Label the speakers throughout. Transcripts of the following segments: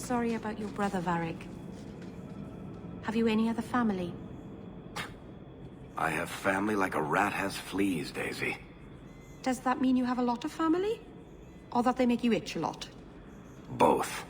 Speaker 1: sorry about your brother, Varric. Have you any other family?
Speaker 2: I have family like a rat has fleas, Daisy.
Speaker 1: Does that mean you have a lot of family? Or that they make you itch a lot?
Speaker 2: Both.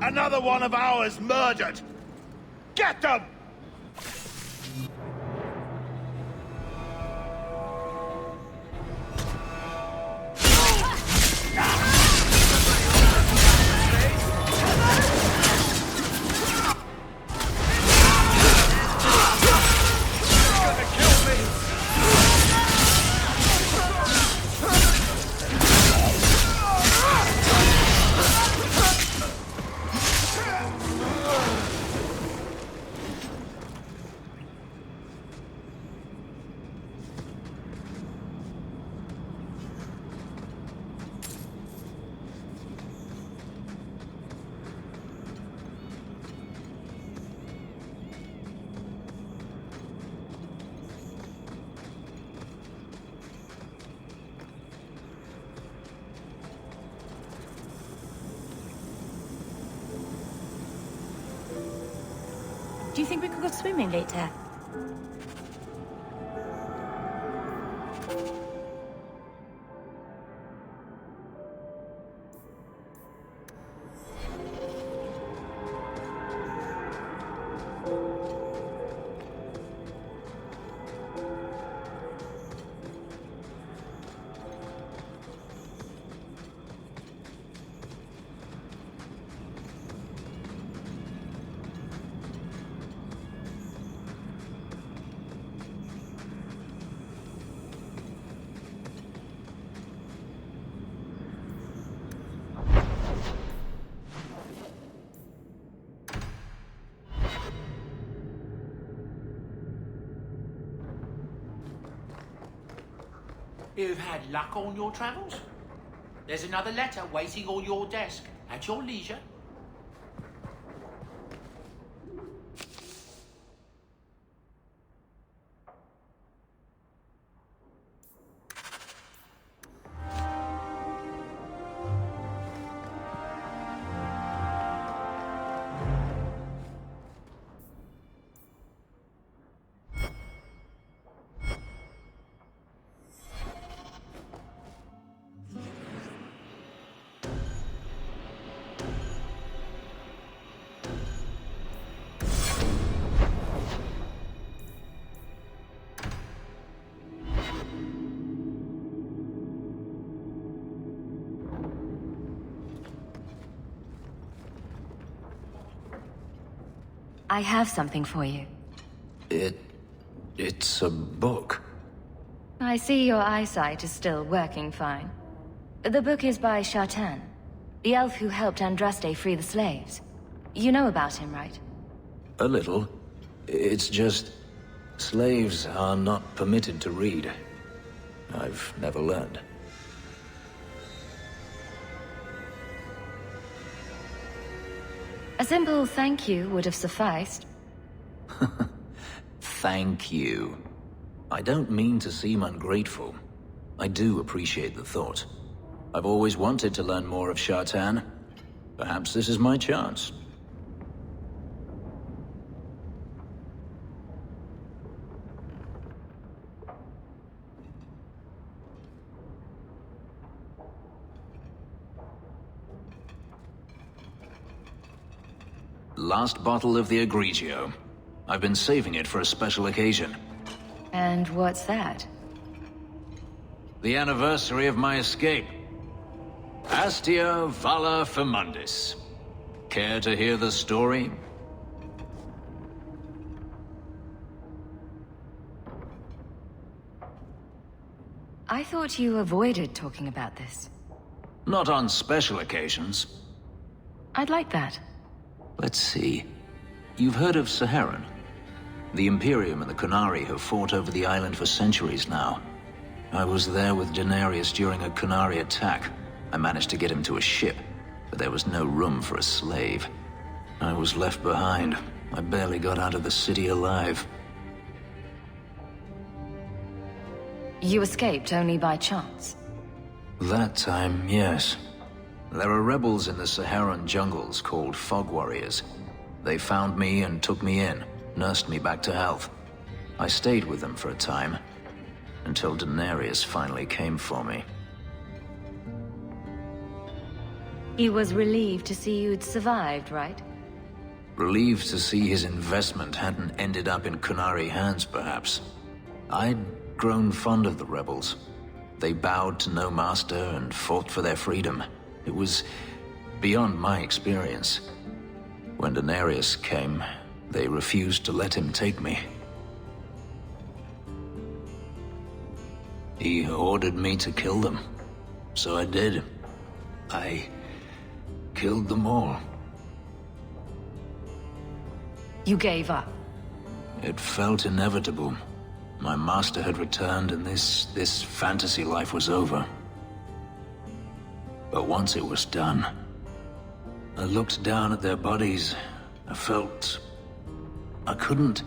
Speaker 3: Another one of ours murdered! Get them!
Speaker 1: Do you think we could go swimming later?
Speaker 4: You've had luck on your travels? There's another letter waiting on your desk at your leisure.
Speaker 5: I have something for you.
Speaker 6: It's a book.
Speaker 5: I see your eyesight is still working fine. The book is by Shartan, the elf who helped Andraste free the slaves. You know about him, right?
Speaker 6: A little. It's just... slaves are not permitted to read. I've never learned.
Speaker 5: A simple thank you would have sufficed.
Speaker 6: Thank you. I don't mean to seem ungrateful. I do appreciate the thought. I've always wanted to learn more of Shartan. Perhaps this is my chance. Last bottle of the Egregio. I've been saving it for a special occasion.
Speaker 5: And what's that?
Speaker 6: The anniversary of my escape. Astia Vala Femundis. Care to hear the story?
Speaker 5: I thought you avoided talking about this.
Speaker 6: Not on special occasions.
Speaker 5: I'd like that.
Speaker 6: Let's see. You've heard of Saharan? The Imperium and the Kунari have fought over the island for centuries now. I was there with Denarius during a Kунari attack. I managed to get him to a ship, but there was no room for a slave. I was left behind. I barely got out of the city alive.
Speaker 5: You escaped only by chance?
Speaker 6: That time, yes. There are rebels in the Saharan jungles called Fog Warriors. They found me and took me in, nursed me back to health. I stayed with them for a time, until Denarius finally came for me.
Speaker 5: He was relieved to see you'd survived, right?
Speaker 6: Relieved to see his investment hadn't ended up in Kунari hands, perhaps. I'd grown fond of the rebels. They bowed to no master and fought for their freedom. It was beyond my experience. When Denarius came, they refused to let him take me. He ordered me to kill them. So I did. I killed them all.
Speaker 5: You gave up?
Speaker 6: It felt inevitable. My master had returned and this fantasy life was over. But once it was done, I looked down at their bodies. I felt... I couldn't.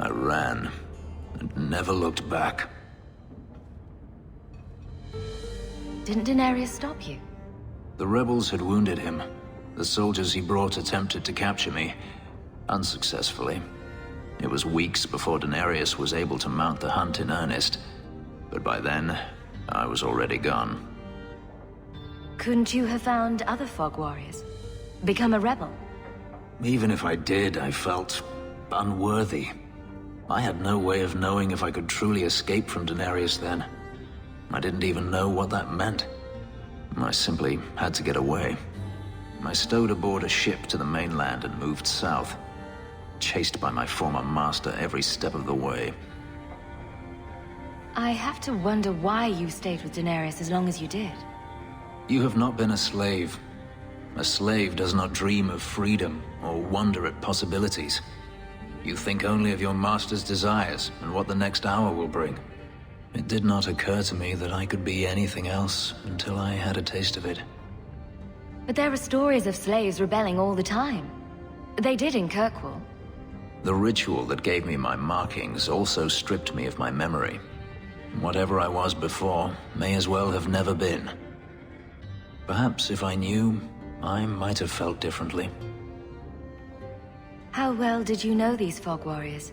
Speaker 6: I ran and never looked back.
Speaker 5: Didn't Denarius stop you?
Speaker 6: The rebels had wounded him. The soldiers he brought attempted to capture me, unsuccessfully. It was weeks before Denarius was able to mount the hunt in earnest, but by then, I was already gone.
Speaker 5: Couldn't you have found other Fog Warriors? Become a rebel?
Speaker 6: Even if I did, I felt unworthy. I had no way of knowing if I could truly escape from Denarius then. I didn't even know what that meant. I simply had to get away. I stowed aboard a ship to the mainland and moved south, chased by my former master every step of the way.
Speaker 5: I have to wonder why you stayed with Denarius as long as you did.
Speaker 6: You have not been a slave. A slave does not dream of freedom or wonder at possibilities. You think only of your master's desires and what the next hour will bring. It did not occur to me that I could be anything else until I had a taste of it.
Speaker 5: But there are stories of slaves rebelling all the time. They did in Kirkwall.
Speaker 6: The ritual that gave me my markings also stripped me of my memory. Whatever I was before may as well have never been. Perhaps if I knew, I might have felt differently.
Speaker 5: How well did you know these fog warriors?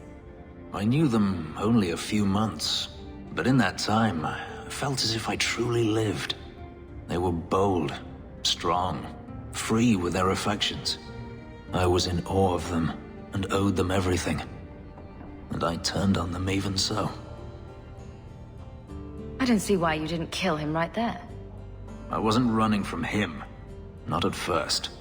Speaker 6: I knew them only a few months, but in that time, I felt as if I truly lived. They were bold, strong, free with their affections. I was in awe of them and owed them everything. And I turned on them even so.
Speaker 5: I don't see why you didn't kill him right there.
Speaker 6: I wasn't running from him. Not at first.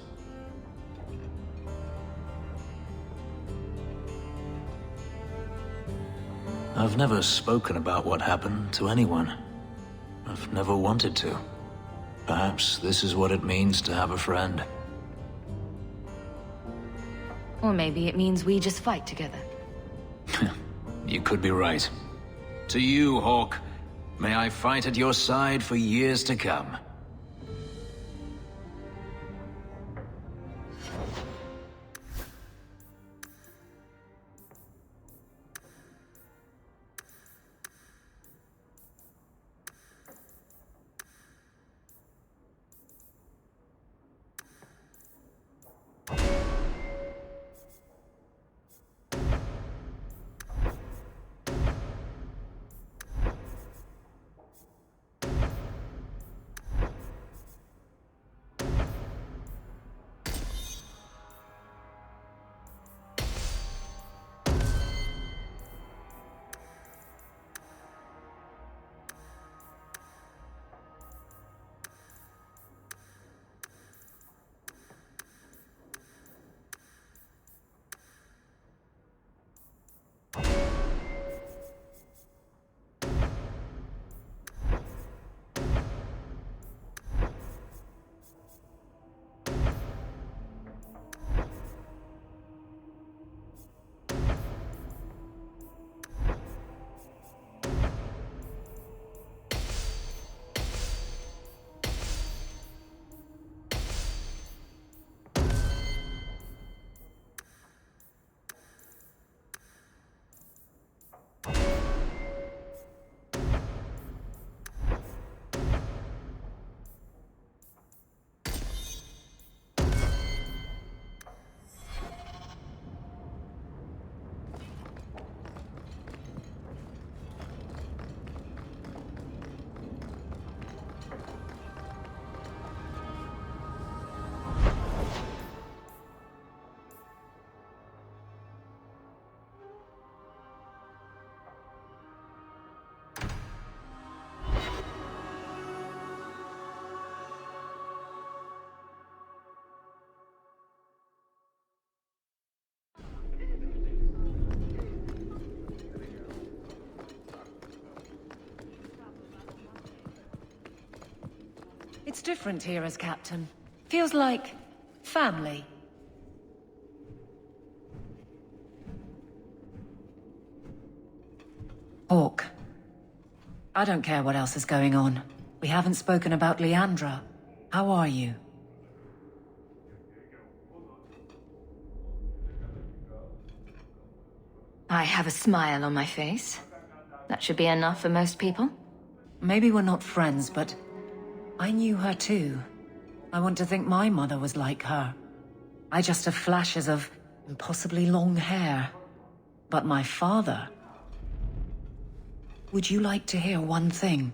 Speaker 6: I've never spoken about what happened to anyone. I've never wanted to. Perhaps this is what it means to have a friend.
Speaker 5: Or maybe it means we just fight together.
Speaker 6: You could be right. To you, Hawk, may I fight at your side for years to come.
Speaker 7: It's different here as captain. Feels like family. Hawk. I don't care what else is going on. We haven't spoken about Leandra. How are you?
Speaker 5: I have a smile on my face. That should be enough for most people.
Speaker 7: Maybe we're not friends, but I knew her too. I want to think my mother was like her. I just have flashes of impossibly long hair. But my father... Would you like to hear one thing?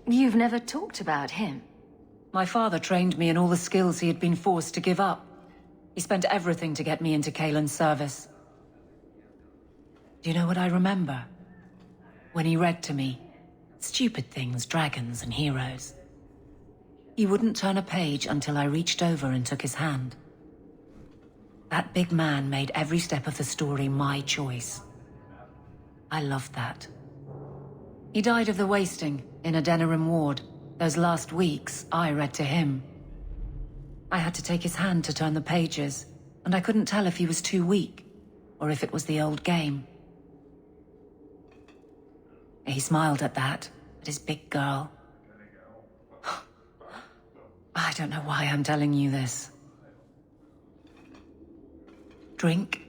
Speaker 5: You've never talked about him.
Speaker 7: My father trained me in all the skills he had been forced to give up. He spent everything to get me into Kaelin's service. Do you know what I remember? When he read to me, stupid things, dragons and heroes. He wouldn't turn a page until I reached over and took his hand. That big man made every step of the story my choice. I loved that. He died of the wasting in Adenirim ward. Those last weeks, I read to him. I had to take his hand to turn the pages, and I couldn't tell if he was too weak, or if it was the old game. He smiled at that, at his big girl. I don't know why I'm telling you this. Drink?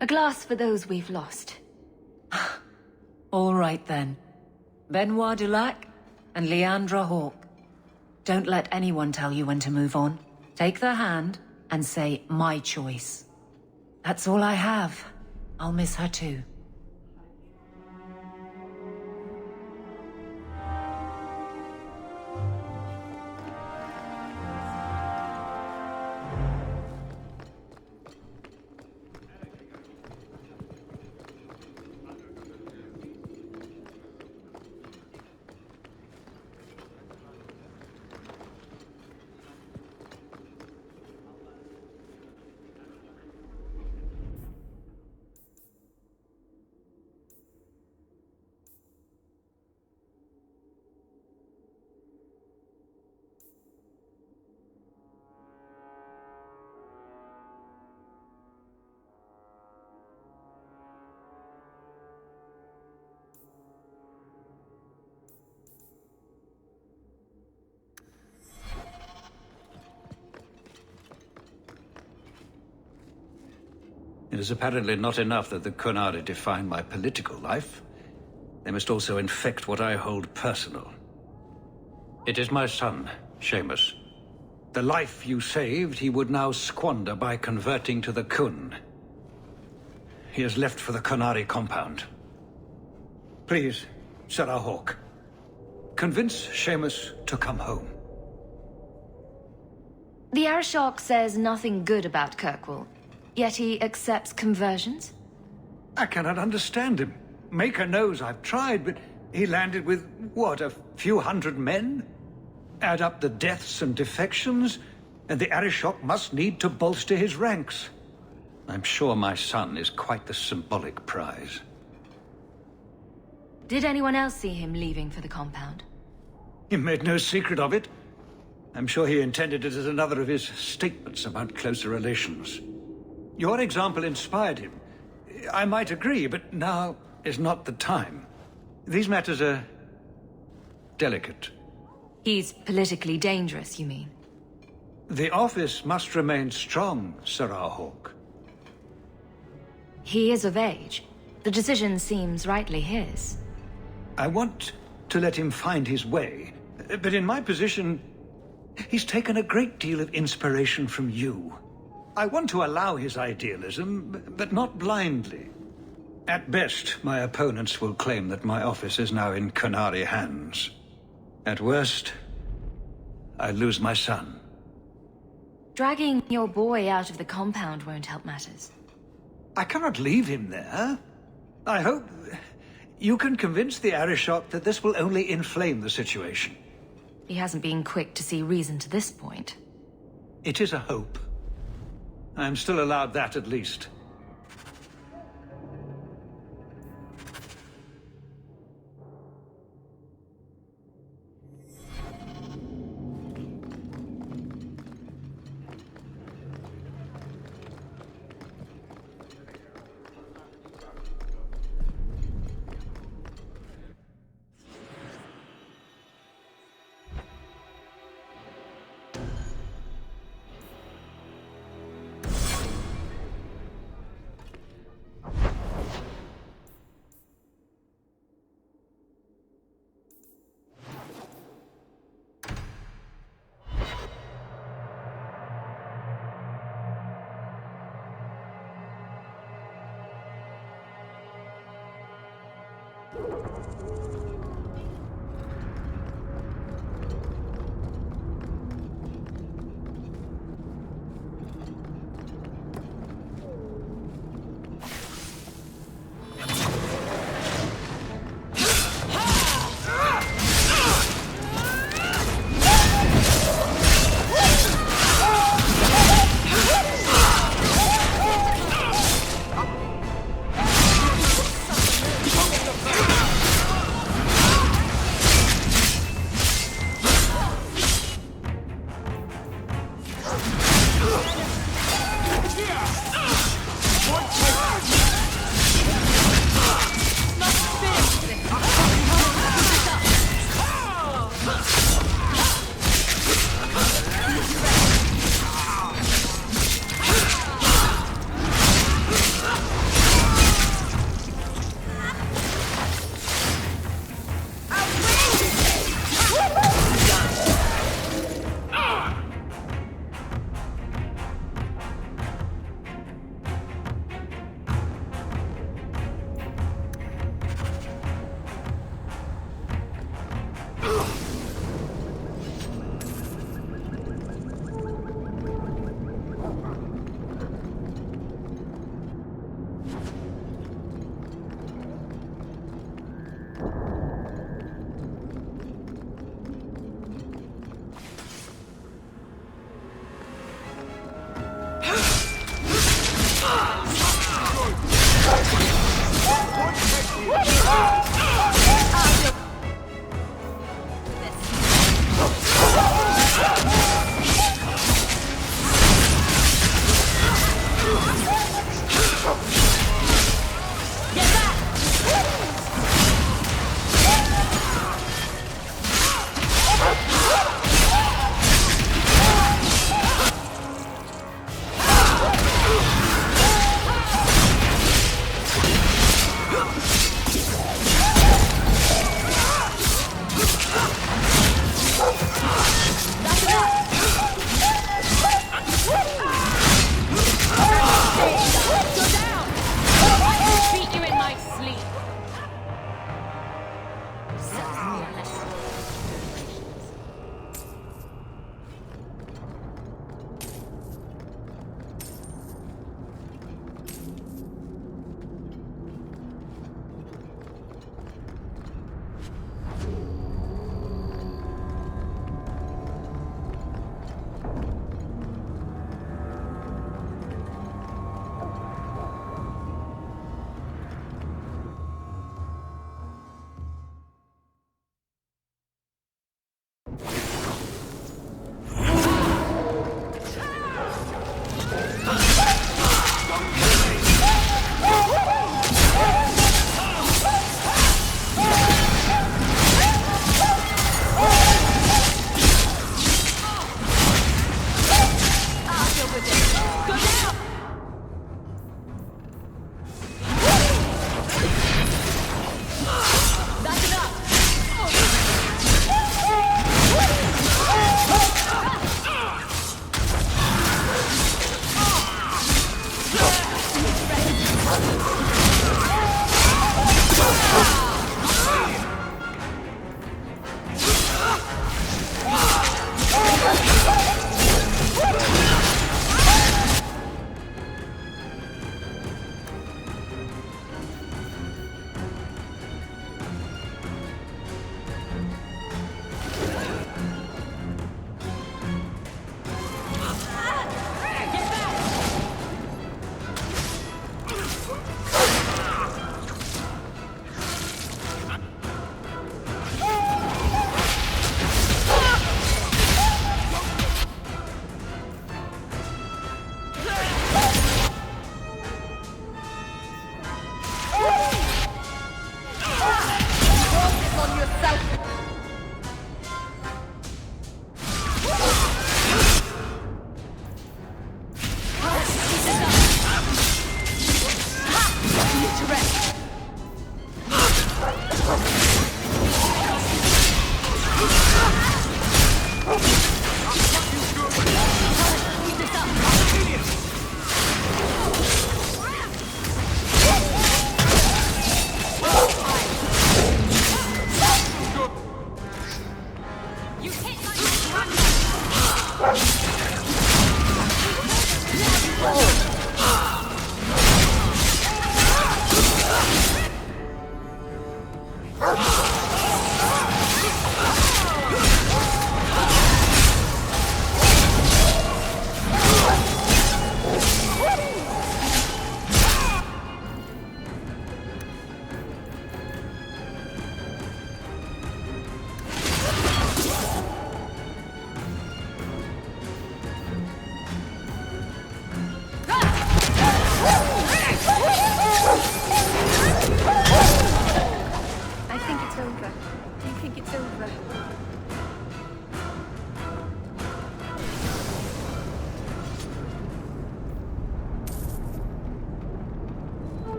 Speaker 5: A glass for those we've lost.
Speaker 7: All right then. Benoit Dulac and Leandra Hawke. Don't let anyone tell you when to move on. Take their hand and say, my choice. That's all I have. I'll miss her too.
Speaker 6: It is apparently not enough that the Kunari define my political life. They must also infect what I hold personal. It is my son, Seamus. The life you saved, he would now squander by converting to the Kun. He has left for the Kunari compound. Please, Sarah Hawke, convince Seamus to come home.
Speaker 5: The Arishok says nothing good about Kirkwall, yet he accepts conversions?
Speaker 6: I cannot understand him. Maker knows I've tried, but he landed with, what, a few hundred men? Add up the deaths and defections, and the Arishok must need to bolster his ranks. I'm sure my son is quite the symbolic prize.
Speaker 5: Did anyone else see him leaving for the compound?
Speaker 6: He made no secret of it. I'm sure he intended it as another of his statements about closer relations. Your example inspired him. I might agree, but now is not the time. These matters are delicate.
Speaker 5: He's politically dangerous, you mean?
Speaker 6: The office must remain strong, Sarah Hawke.
Speaker 5: He is of age. The decision seems rightly his.
Speaker 6: I want to let him find his way, but in my position, he's taken a great deal of inspiration from you. I want to allow his idealism, but not blindly. At best, my opponents will claim that my office is now in Kunari hands. At worst, I lose my son.
Speaker 5: Dragging your boy out of the compound won't help matters.
Speaker 6: I cannot leave him there. I hope you can convince the Arishok that this will only inflame the situation.
Speaker 5: He hasn't been quick to see reason to this point.
Speaker 6: It is a hope. I'm still allowed that at least.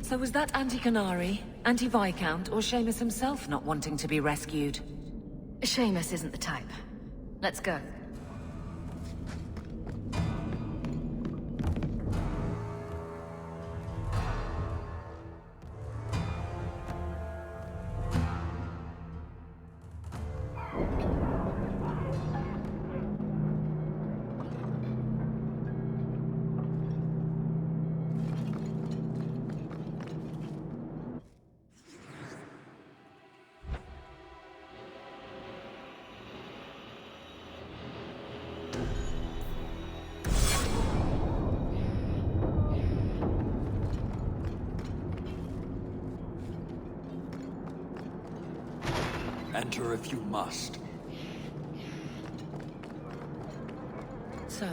Speaker 7: So was that anti-Kunari, anti-Viscount, or Seamus himself not wanting to be rescued?
Speaker 5: Seamus isn't the type. Let's go.
Speaker 8: Enter if you must.
Speaker 7: So,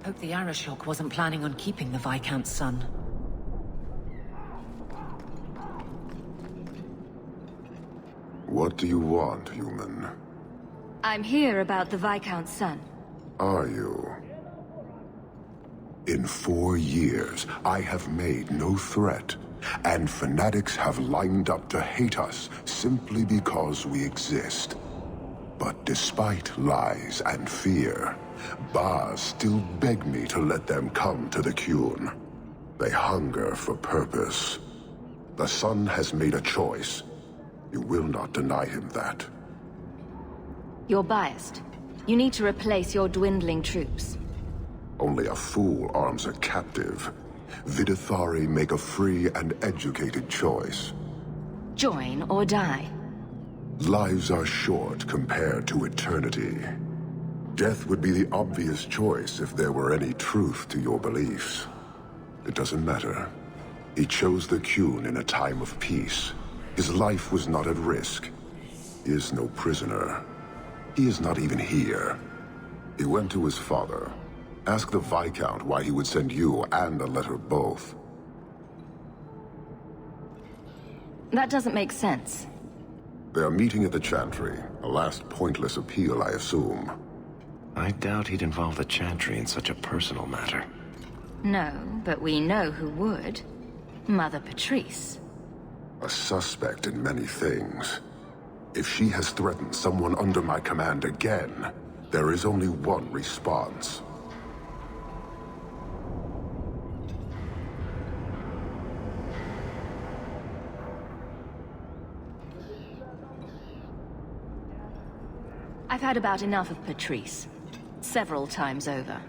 Speaker 7: hope the Arishok wasn't planning on keeping the Viscount's son.
Speaker 9: What do you want, human?
Speaker 5: I'm here about the Viscount's son.
Speaker 9: Are you? In 4 years, I have made no threat, and fanatics have lined up to hate us simply because we exist. But despite lies and fear, Bas still beg me to let them come to the Kun. They hunger for purpose. The son has made a choice. You will not deny him that.
Speaker 5: You're biased. You need to replace your dwindling troops.
Speaker 9: Only a fool arms a captive. Vidithari make a free and educated choice.
Speaker 5: Join or die.
Speaker 9: Lives are short compared to eternity. Death would be the obvious choice if there were any truth to your beliefs. It doesn't matter. He chose the Kun in a time of peace. His life was not at risk. He is no prisoner. He is not even here. He went to his father. Ask the Viscount why he would send you and a letter both.
Speaker 5: That doesn't make sense.
Speaker 9: They are meeting at the Chantry. A last pointless appeal, I assume.
Speaker 2: I doubt he'd involve the Chantry in such a personal matter.
Speaker 5: No, but we know who would. Mother Patrice.
Speaker 9: A suspect in many things. If she has threatened someone under my command again, there is only one response.
Speaker 5: I've had about enough of Patrice. Several times over.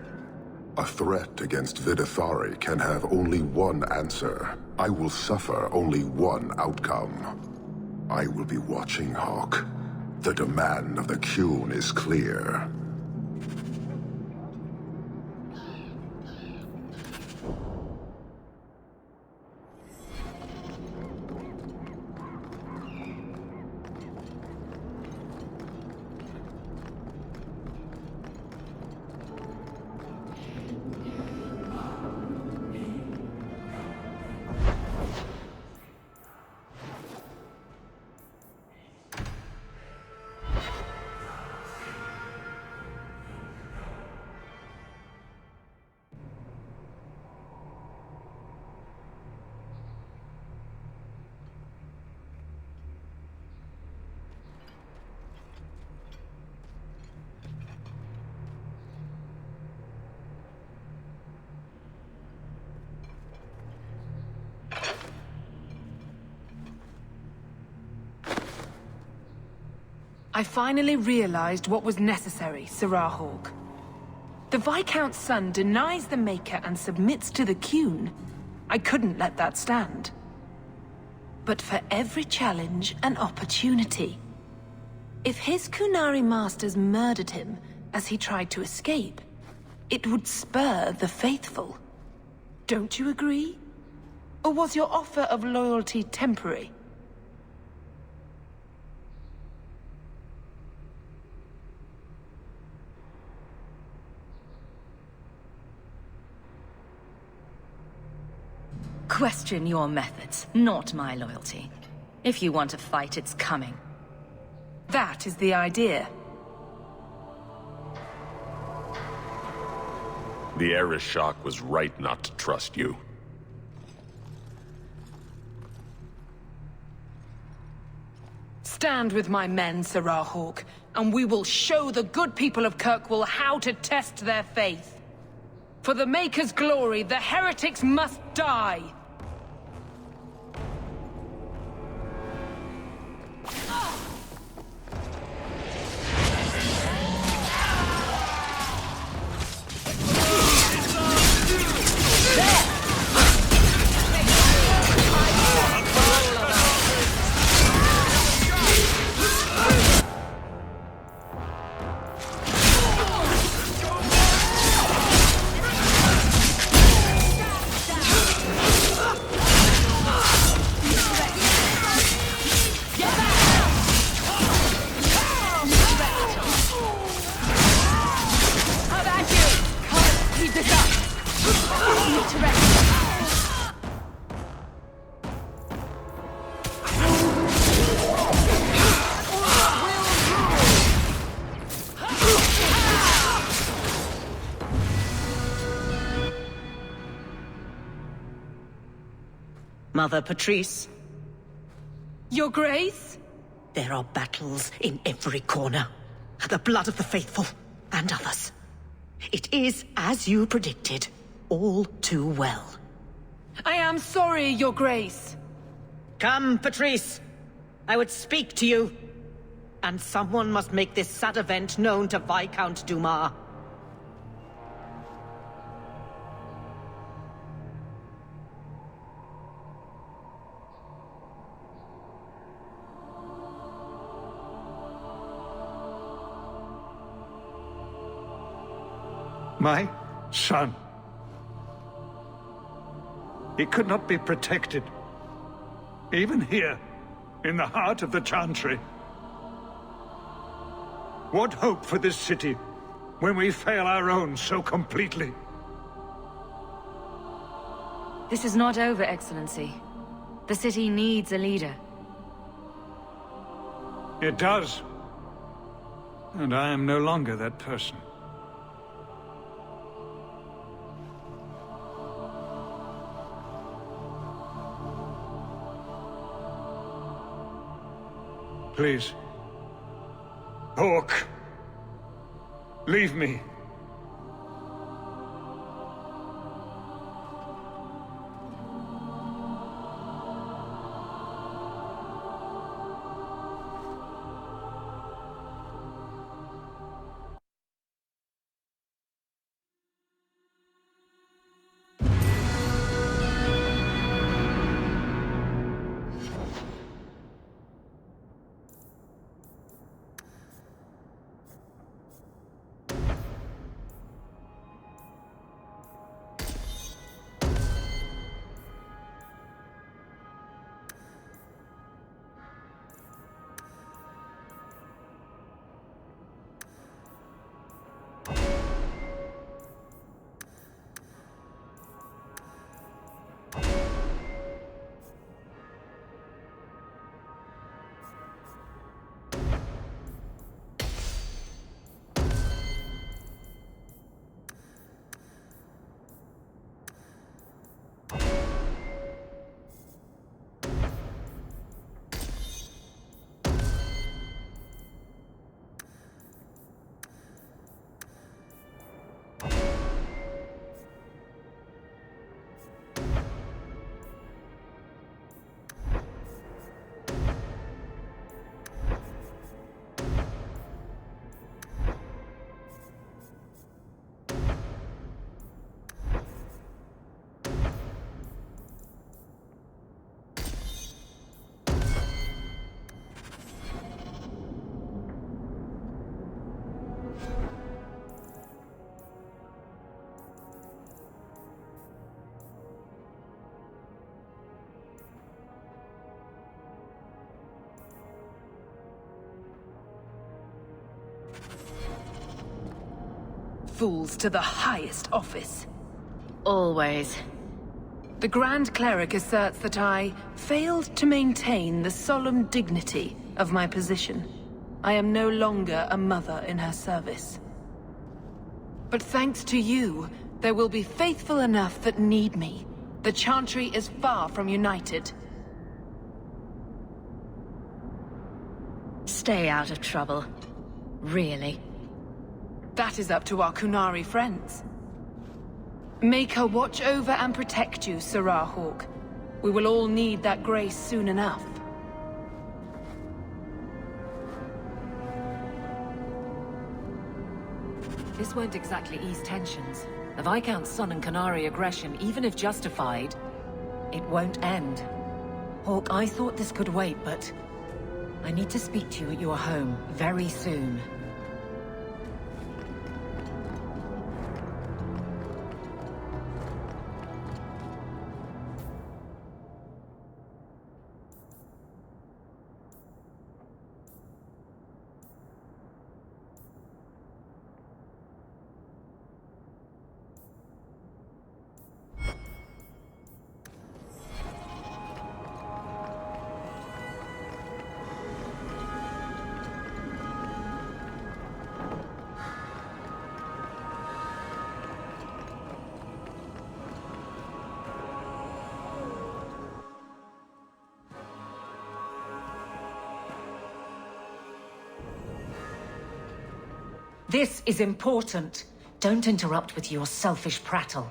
Speaker 9: A threat against Vidithari can have only one answer. I will suffer only one outcome. I will be watching, Hawk. The demand of the Kun is clear.
Speaker 10: I finally realized what was necessary, Sirrah Hawk. The Viscount's son denies the Maker and submits to the Kun. I couldn't let that stand. But for every challenge, an opportunity. If his Kunari masters murdered him as he tried to escape, it would spur the faithful. Don't you agree? Or was your offer of loyalty temporary?
Speaker 5: Question your methods, not my loyalty. If you want to fight, it's coming.
Speaker 10: That is the idea.
Speaker 11: The Arishok was right not to trust you.
Speaker 10: stand with my men, Sarahawk, and we will show the good people of Kirkwall how to test their faith. For the Maker's glory, the heretics must die!
Speaker 8: Mother Patrice.
Speaker 10: Your Grace?
Speaker 8: There are battles in every corner. The blood of the faithful, and others. It is, as you predicted, all too well.
Speaker 10: I am sorry, Your Grace.
Speaker 8: Come, Patrice. I would speak to you. And someone must make this sad event known to Viscount Dumas.
Speaker 11: My son. He could not be protected. Even here, in the heart of the Chantry. What hope for this city when we fail our own so completely?
Speaker 5: This is not over, Excellency. The city needs a leader.
Speaker 11: It does. And I am no longer that person. Please. Hawk. Leave me.
Speaker 10: Fools to the highest office.
Speaker 5: Always.
Speaker 10: The Grand Cleric asserts that I failed to maintain the solemn dignity of my position. I am no longer a mother in her service. But thanks to you, there will be faithful enough that need me. The Chantry is far from united.
Speaker 5: stay out of trouble. Really.
Speaker 10: That is up to our Kunari friends. Make her watch over and protect you, Sarahawk. We will all need that grace soon enough.
Speaker 7: This won't exactly ease tensions. The Viscount's son and Khanari aggression, even if justified, it won't end. Hawk, I thought this could wait, but I need to speak to you at your home very soon. This is important. Don't interrupt with your selfish prattle.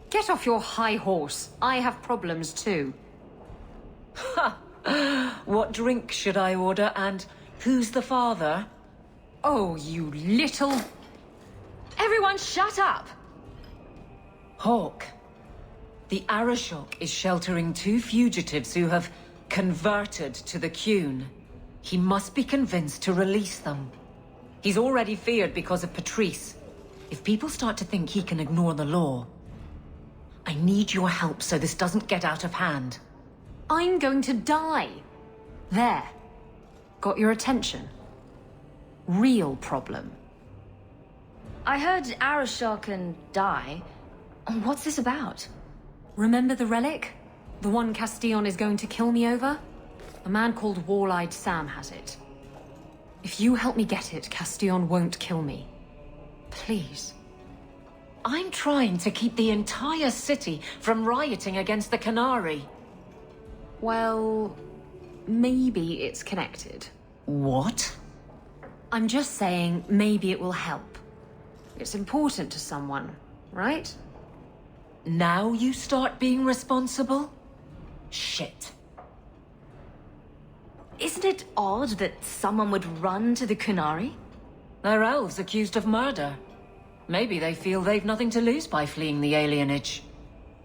Speaker 12: Get off your high horse. I have problems too.
Speaker 7: Ha! What drink should I order, and who's the father?
Speaker 12: Oh, you little... Everyone shut up!
Speaker 7: Hawk. The Arishok is sheltering 2 fugitives who have converted to the Kun. He must be convinced to release them. He's already feared because of Patrice. If people start to think he can ignore the law, I need your help so this doesn't get out of hand.
Speaker 12: I'm going to die. There. Got your attention? Real problem.
Speaker 5: I heard Arishokon die. What's this about?
Speaker 12: Remember the relic? The one Castillon is going to kill me over? A man called Wall-Eyed Sam has it. If you help me get it, Castillon won't kill me. Please.
Speaker 7: I'm trying to keep the entire city from rioting against the Khanari.
Speaker 12: Well, maybe it's connected.
Speaker 7: What?
Speaker 12: I'm just saying maybe it will help. It's important to someone, right?
Speaker 7: Now you start being responsible? Shit.
Speaker 5: Isn't it odd that someone would run to the Khanari?
Speaker 7: They're elves accused of murder. Maybe they feel they've nothing to lose by fleeing the alienage.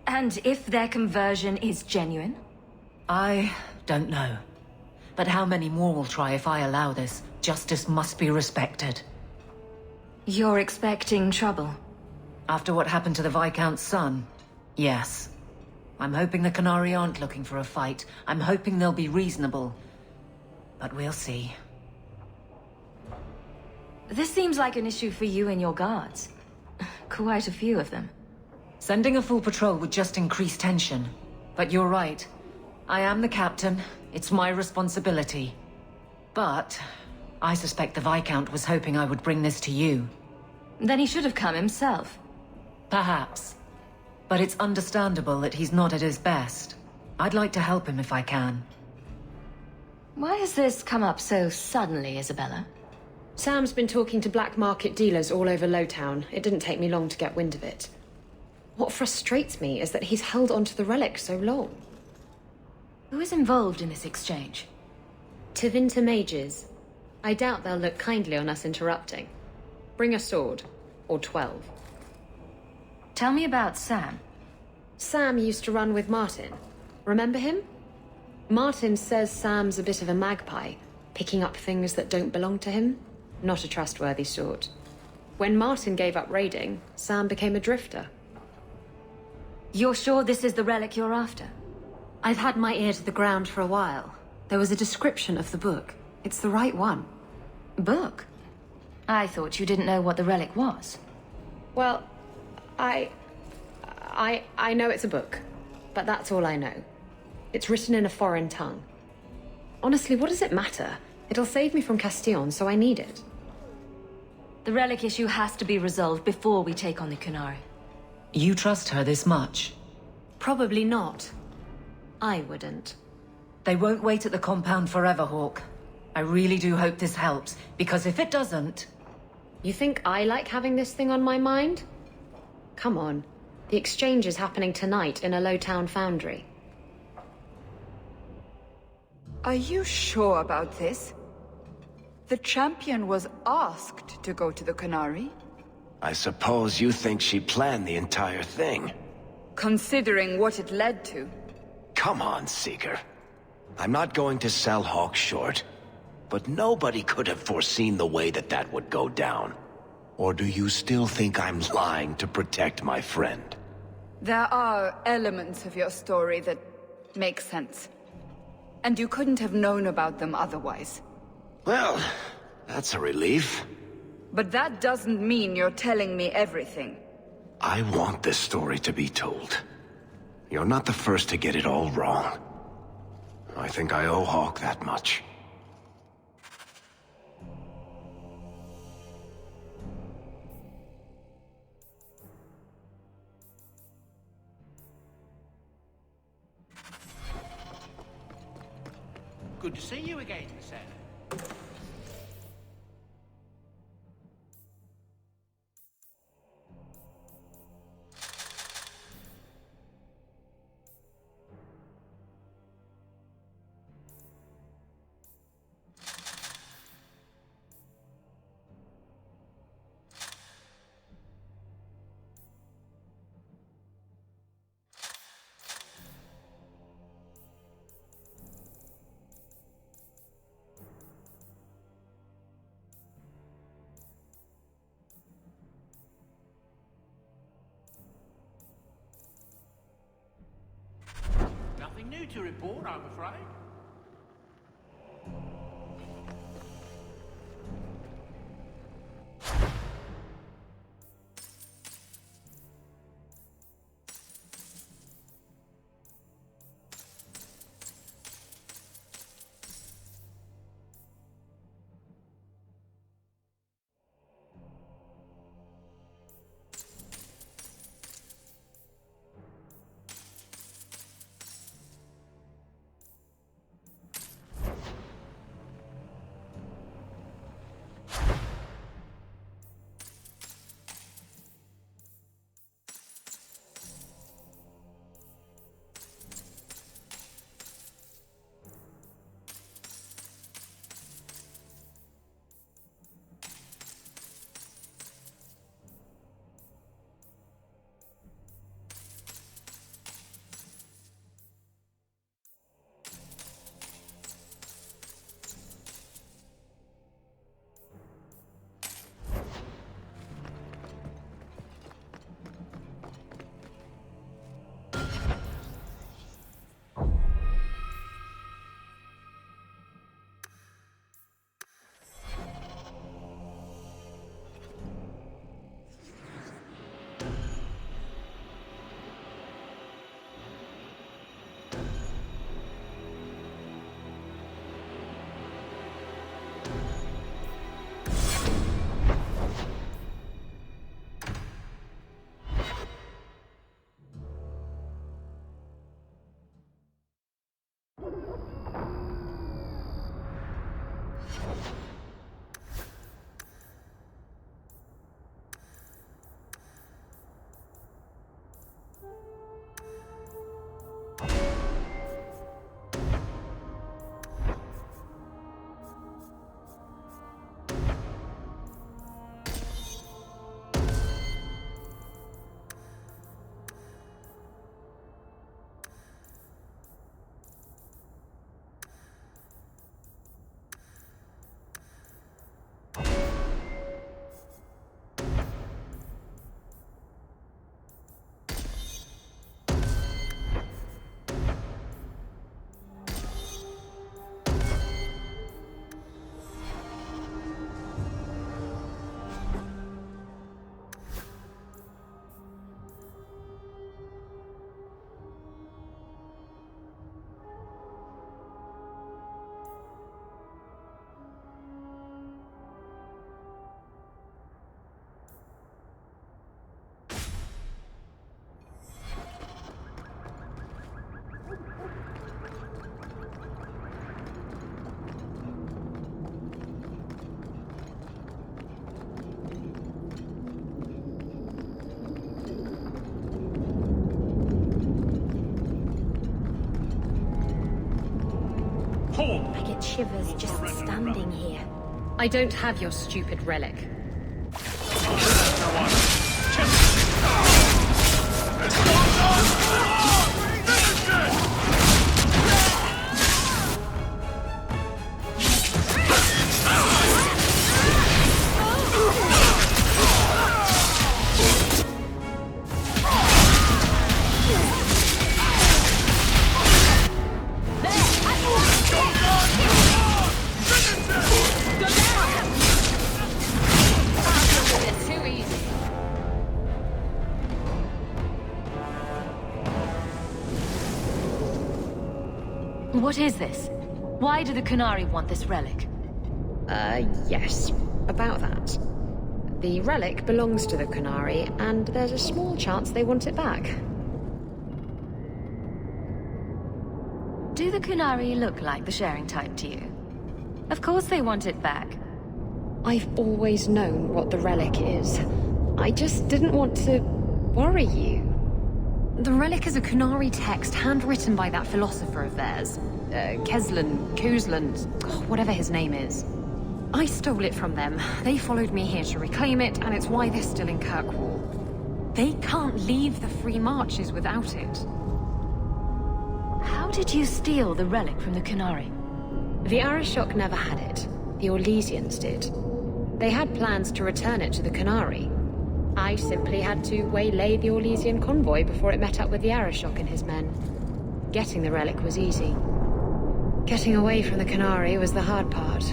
Speaker 5: And if their conversion is genuine?
Speaker 7: I don't know. But how many more will try if I allow this? Justice must be respected.
Speaker 5: You're expecting trouble?
Speaker 7: After what happened to the Viscount's son, yes. I'm hoping the Khanari aren't looking for a fight. I'm hoping they'll be reasonable. But we'll see.
Speaker 5: This seems like an issue for you and your guards. Quite a few of them.
Speaker 7: Sending a full patrol would just increase tension. But you're right. I am the captain. It's my responsibility. But I suspect the Viscount was hoping I would bring this to you.
Speaker 5: Then he should have come himself.
Speaker 7: Perhaps. But it's understandable that he's not at his best. I'd like to help him if I can.
Speaker 5: Why has this come up so suddenly, Isabella?
Speaker 12: Sam's been talking to black market dealers all over Lowtown. It didn't take me long to get wind of it. What frustrates me is that he's held onto the relic so long.
Speaker 5: Who is involved in this exchange?
Speaker 12: Tevinter mages. I doubt they'll look kindly on us interrupting. Bring a sword. Or 12.
Speaker 5: Tell me about Sam.
Speaker 12: Sam used to run with Martin. Remember him? Martin says Sam's a bit of a magpie, picking up things that don't belong to him. Not a trustworthy sort. When Martin gave up raiding, Sam became a drifter.
Speaker 5: You're sure this is the relic you're after?
Speaker 12: I've had my ear to the ground for a while. There was a description of the book. It's the right one.
Speaker 5: Book? I thought you didn't know what the relic was.
Speaker 12: Well, I know it's a book, but that's all I know. It's written in a foreign tongue. Honestly, what does it matter? It'll save me from Castillon, so I need it.
Speaker 5: The relic issue has to be resolved before we take on the Khanari.
Speaker 7: You trust her this much?
Speaker 12: Probably not. I wouldn't.
Speaker 7: They won't wait at the compound forever, Hawk. I really do hope this helps, because if it doesn't...
Speaker 12: You think I like having this thing on my mind? Come on. The exchange is happening tonight in a low-town foundry.
Speaker 13: Are you sure about this? The champion was asked to go to the Kunari.
Speaker 2: I suppose you think she planned the entire thing.
Speaker 13: Considering what it led to.
Speaker 2: Come on, Seeker. I'm not going to sell Hawk short, but nobody could have foreseen the way that that would go down. Or do you still think I'm lying to protect my friend?
Speaker 13: There are elements of your story that make sense. And you couldn't have known about them otherwise.
Speaker 2: Well, that's a relief.
Speaker 13: But that doesn't mean you're telling me everything.
Speaker 2: I want this story to be told. You're not the first to get it all wrong. I think I owe Hawk that much.
Speaker 4: Good to see you again, Sam. Nothing new to report, I'm afraid.
Speaker 12: shivers just standing here. I don't have your stupid relic.
Speaker 5: What is this? Why do the Kунari want this relic?
Speaker 12: Yes. About that. The relic belongs to the Kунari, and there's a small chance they want it back.
Speaker 5: Do the Kунari look like the sharing type to you? Of course they want it back.
Speaker 12: I've always known what the relic is. I just didn't want to worry you. The relic is a Kунari text handwritten by that philosopher of theirs. Kuzlan, whatever his name is. I stole it from them. They followed me here to reclaim it, and it's why they're still in Kirkwall. They can't leave the Free Marches without it.
Speaker 5: How did you steal the relic from the Kунari?
Speaker 12: The Arishok never had it. The Orlesians did. They had plans to return it to the Kунari. I simply had to waylay the Orlesian convoy before it met up with the Arishok and his men. Getting the relic was easy. Getting away from the Kунari was the hard part.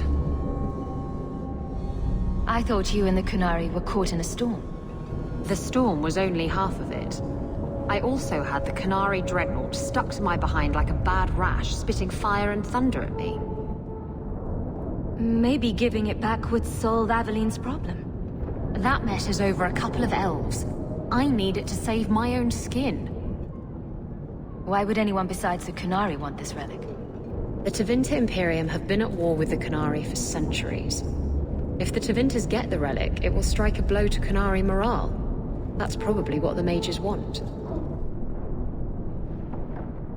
Speaker 5: I thought you and the Kунari were caught in a storm.
Speaker 12: The storm was only half of it. I also had the Kунari dreadnought stuck to my behind like a bad rash, spitting fire and thunder at me.
Speaker 5: Maybe giving it back would solve Aveline's problem.
Speaker 12: That matters over a couple of elves. I need it to save my own skin.
Speaker 5: Why would anyone besides the Kунari want this relic?
Speaker 12: The Tevinter Imperium have been at war with the Kунari for centuries. If the Tevinters get the relic, it will strike a blow to Kунari morale. That's probably what the mages want.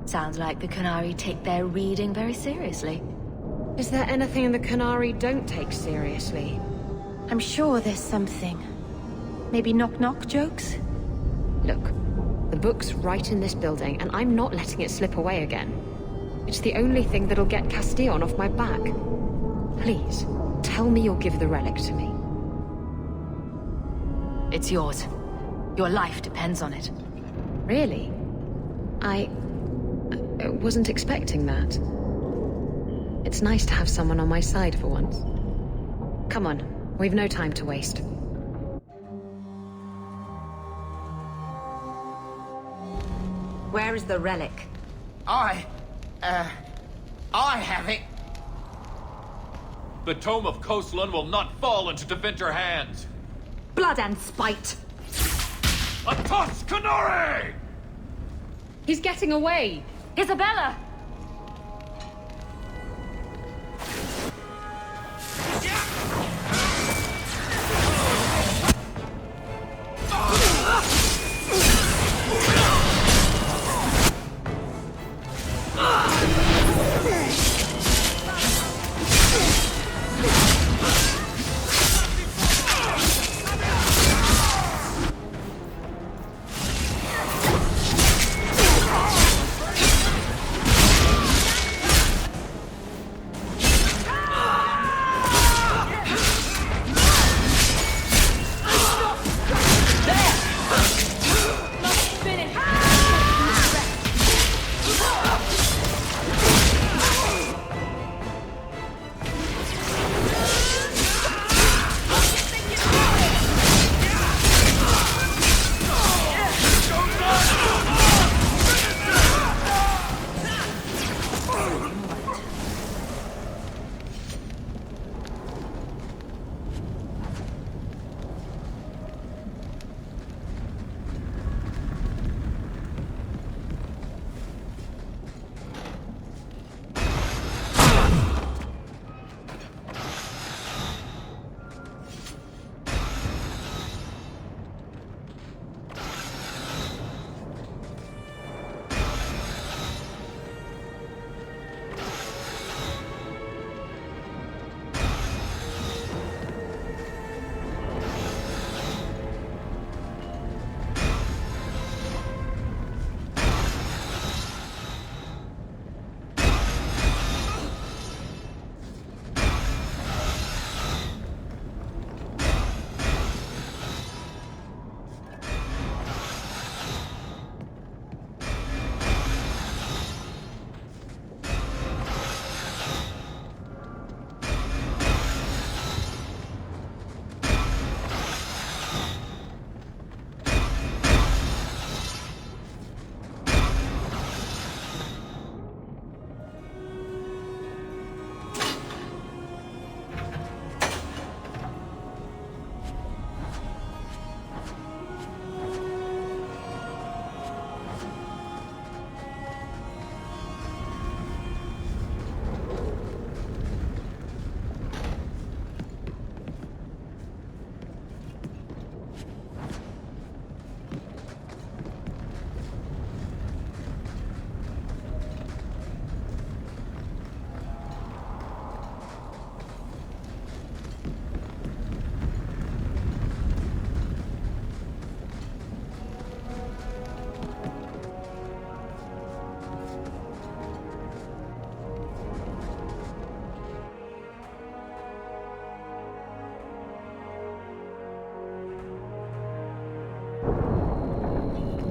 Speaker 5: Sounds like the Kунari take their reading very seriously.
Speaker 12: Is there anything the Kунari don't take seriously?
Speaker 1: I'm sure there's something. Maybe knock-knock jokes?
Speaker 12: Look, the book's right in this building, and I'm not letting it slip away again. It's the only thing that'll get Castillon off my back. Please, tell me you'll give the relic to me.
Speaker 5: It's yours. Your life depends on it.
Speaker 12: Really? I wasn't expecting that. It's nice to have someone on my side for once. Come on, we've no time to waste.
Speaker 8: Where is the relic?
Speaker 4: I have it.
Speaker 14: The Tome of Koslan will not fall into Tevinter hands.
Speaker 8: Blood and spite.
Speaker 14: A toss, Kунari!
Speaker 12: He's getting away!
Speaker 5: Isabela!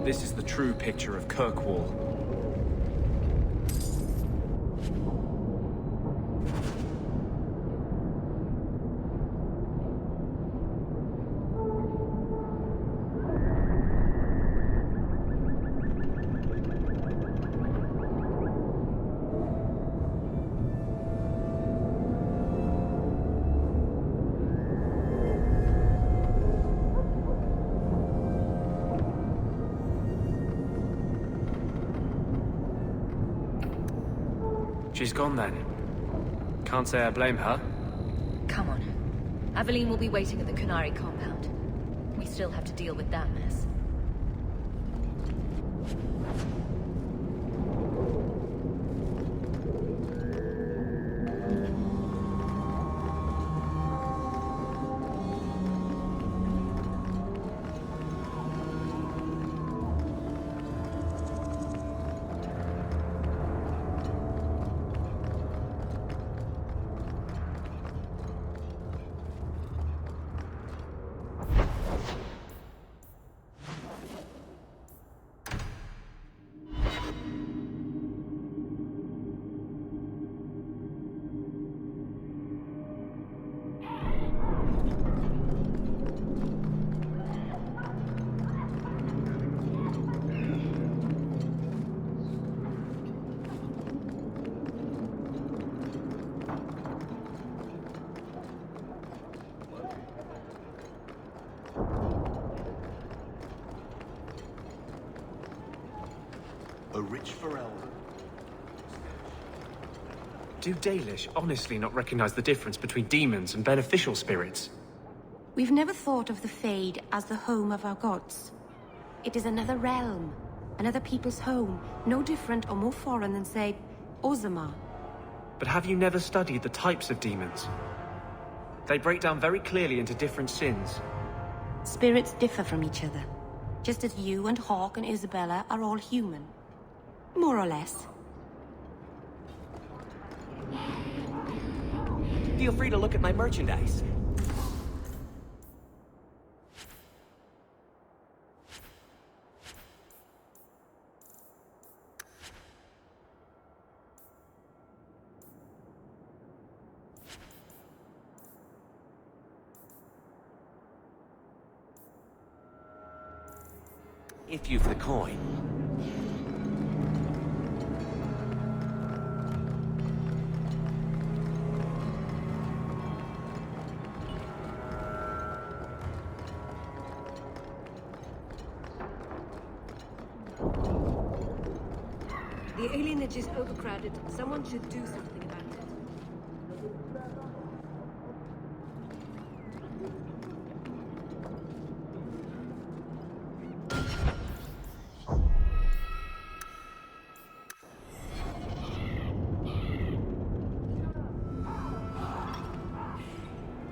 Speaker 15: This is the true picture of Kirkwall. She's gone then. Can't say I blame her.
Speaker 5: Come on. Aveline will be waiting at the Kунari compound. We still have to deal with that mess.
Speaker 3: A rich Pharrell.
Speaker 15: Do Dalish honestly not recognize the difference between demons and beneficial spirits?
Speaker 1: We've never thought of the Fade as the home of our gods. It is another realm, another people's home, no different or more foreign than, say, Ozama.
Speaker 15: But have you never studied the types of demons? They break down very clearly into different sins.
Speaker 1: Spirits differ from each other, just as you and Hawk and Isabella are all human. More or less.
Speaker 16: Feel free to look at my merchandise. If you've the coin.
Speaker 17: The alienage is overcrowded. Someone should do something about it.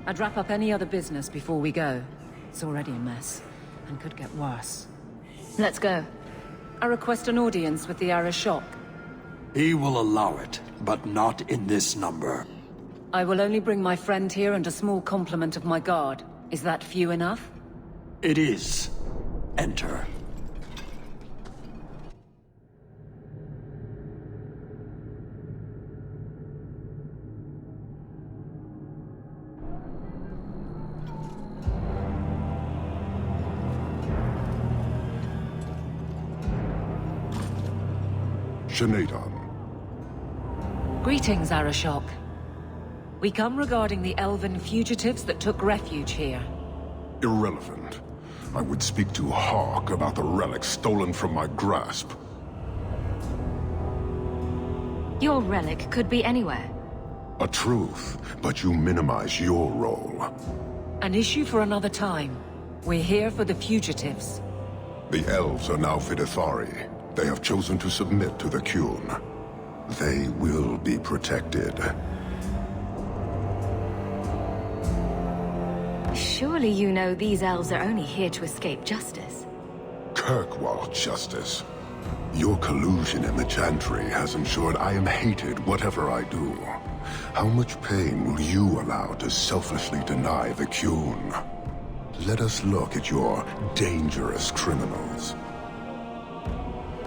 Speaker 7: I'd wrap up any other business before we go. It's already a mess, and could get worse.
Speaker 5: Let's go.
Speaker 7: I request an audience with the Arishok.
Speaker 18: He will allow it, but not in this number.
Speaker 7: I will only bring my friend here and a small complement of my guard. Is that few enough?
Speaker 18: It is. Enter.
Speaker 7: Greetings, Arishok. We come regarding the elven fugitives that took refuge here.
Speaker 9: Irrelevant. I would speak to Hawk about the relic stolen from my grasp.
Speaker 5: Your relic could be anywhere.
Speaker 9: A truth, but you minimize your role.
Speaker 7: An issue for another time. We're here for the fugitives.
Speaker 9: The elves are now Vidithari. They have chosen to submit to the Kun. They will be protected.
Speaker 5: Surely you know these elves are only here to escape justice.
Speaker 9: Kirkwall justice. Your collusion in the Chantry has ensured I am hated whatever I do. How much pain will you allow to selflessly deny the Kun? Let us look at your dangerous criminals.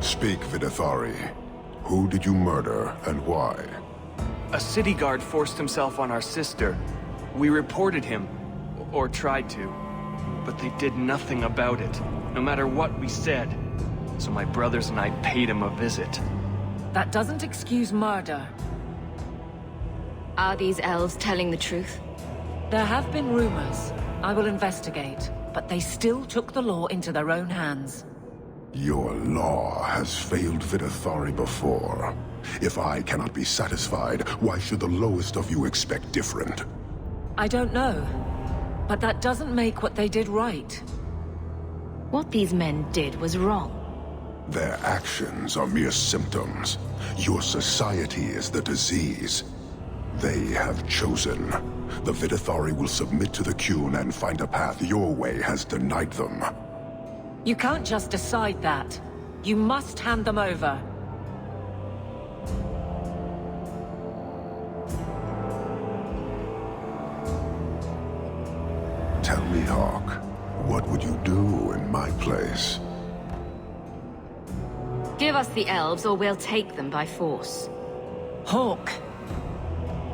Speaker 9: Speak, Vidithari. Who did you murder, and why?
Speaker 15: A city guard forced himself on our sister. We reported him, or tried to, but they did nothing about it, no matter what we said. So my brothers and I paid him a visit.
Speaker 7: That doesn't excuse murder.
Speaker 5: Are these elves telling the truth?
Speaker 7: There have been rumors. I will investigate, but they still took the law into their own hands.
Speaker 9: Your law has failed Vidithari before. If I cannot be satisfied, why should the lowest of you expect different?
Speaker 7: I don't know, but that doesn't make what they did right.
Speaker 5: What these men did was wrong.
Speaker 9: Their actions are mere symptoms. Your society is the disease. They have chosen. The Vidithari will submit to the Kune and find a path your way has denied them.
Speaker 7: You can't just decide that. You must hand them over.
Speaker 9: Tell me, Hawk, what would you do in my place?
Speaker 5: Give us the elves or we'll take them by force.
Speaker 7: Hawk.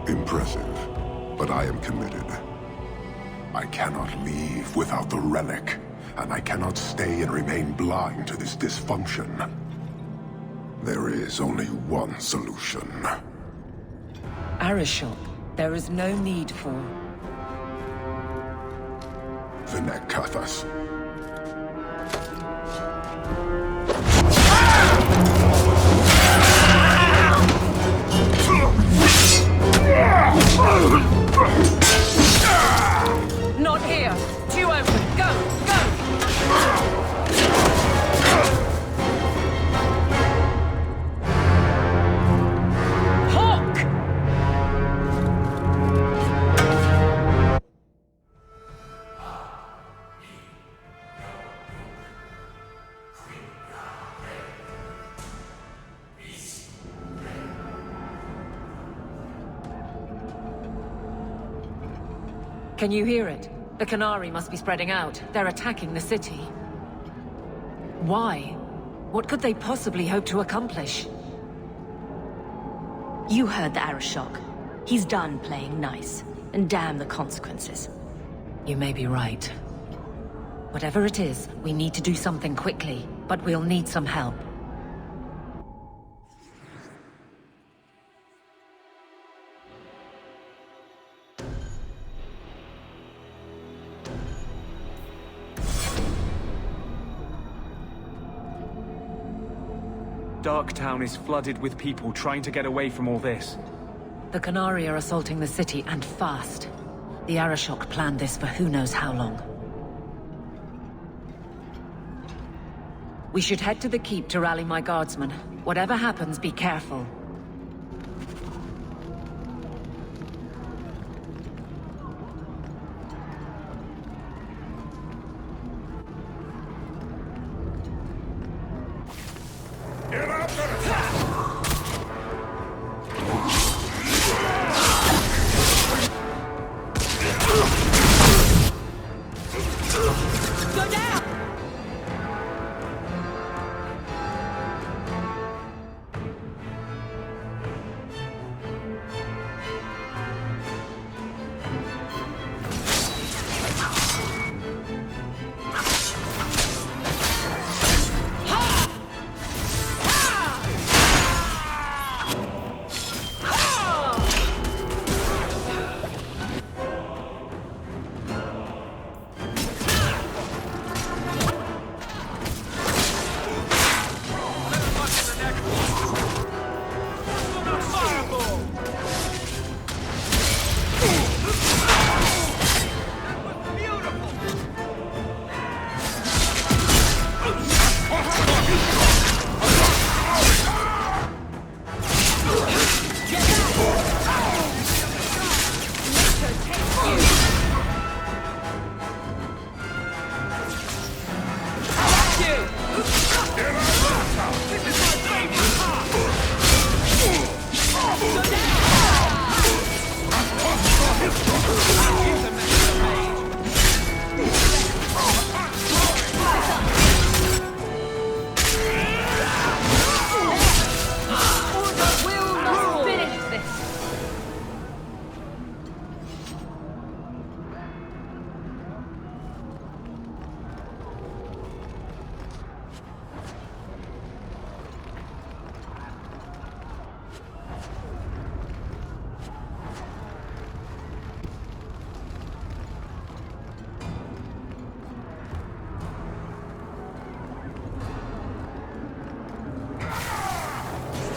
Speaker 9: Impressive, but I am committed. I cannot leave without the relic, and I cannot stay and remain blind to this dysfunction. There is only one solution.
Speaker 7: Arishok, there is no need for...
Speaker 9: Vinekathas.
Speaker 7: Not here! Two open! Go! Go! Hawk! Can you hear it? The Kunari must be spreading out. They're attacking the city. Why? What could they possibly hope to accomplish?
Speaker 5: You heard the Arishok. He's done playing nice. And damn the consequences.
Speaker 7: You may be right. Whatever it is, we need to do something quickly, but we'll need some help.
Speaker 15: Darktown is flooded with people trying to get away from all this.
Speaker 7: The Kunari are assaulting the city, and fast. The Arishok planned this for who knows how long. We should head to the keep to rally my guardsmen. Whatever happens, be careful.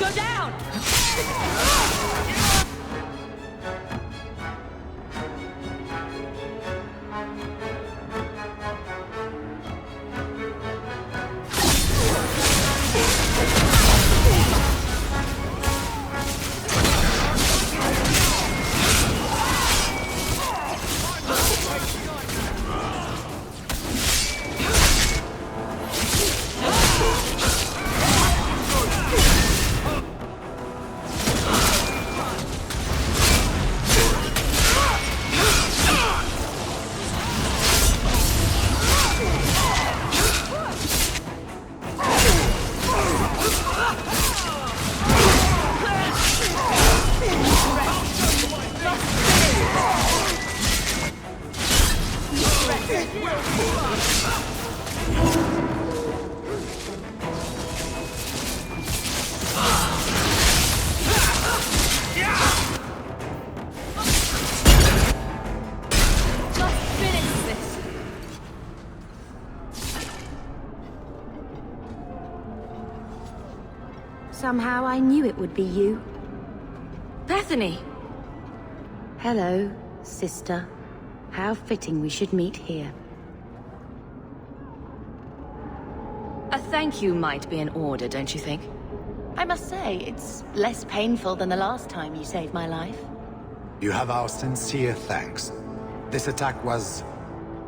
Speaker 7: Go down!
Speaker 1: Somehow I knew it would be you.
Speaker 5: Bethany!
Speaker 1: Hello, sister. How fitting we should meet here.
Speaker 5: A thank you might be in order, don't you think? I must say, it's less painful than the last time you saved my life.
Speaker 19: You have our sincere thanks. This attack was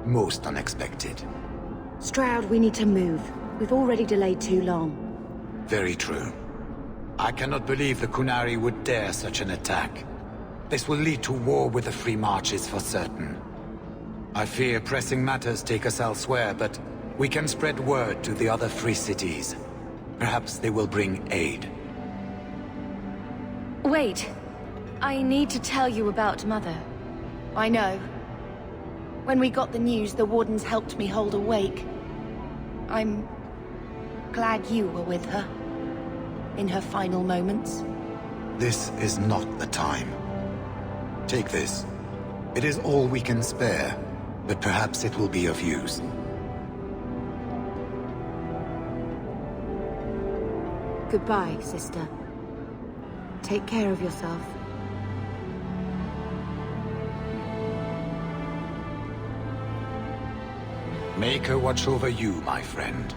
Speaker 19: most unexpected.
Speaker 1: Stroud, we need to move. We've already delayed too long.
Speaker 19: Very true. I cannot believe the Kunari would dare such an attack. This will lead to war with the Free Marches for certain. I fear pressing matters take us elsewhere, but we can spread word to the other free cities. Perhaps they will bring aid.
Speaker 5: Wait. I need to tell you about Mother. I know. When we got the news, the Wardens helped me hold a wake. I'm glad you were with her. In her final moments.
Speaker 19: This is not the time. Take this. It is all we can spare, but perhaps it will be of use.
Speaker 1: Goodbye, sister. Take care of yourself.
Speaker 19: Make her watch over you, my friend.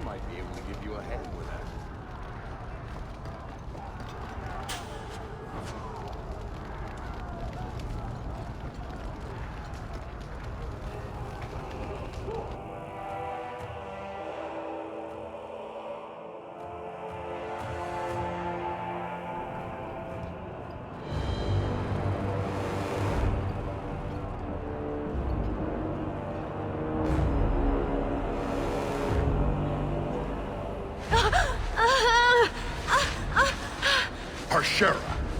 Speaker 3: might be able to give you a hand with that.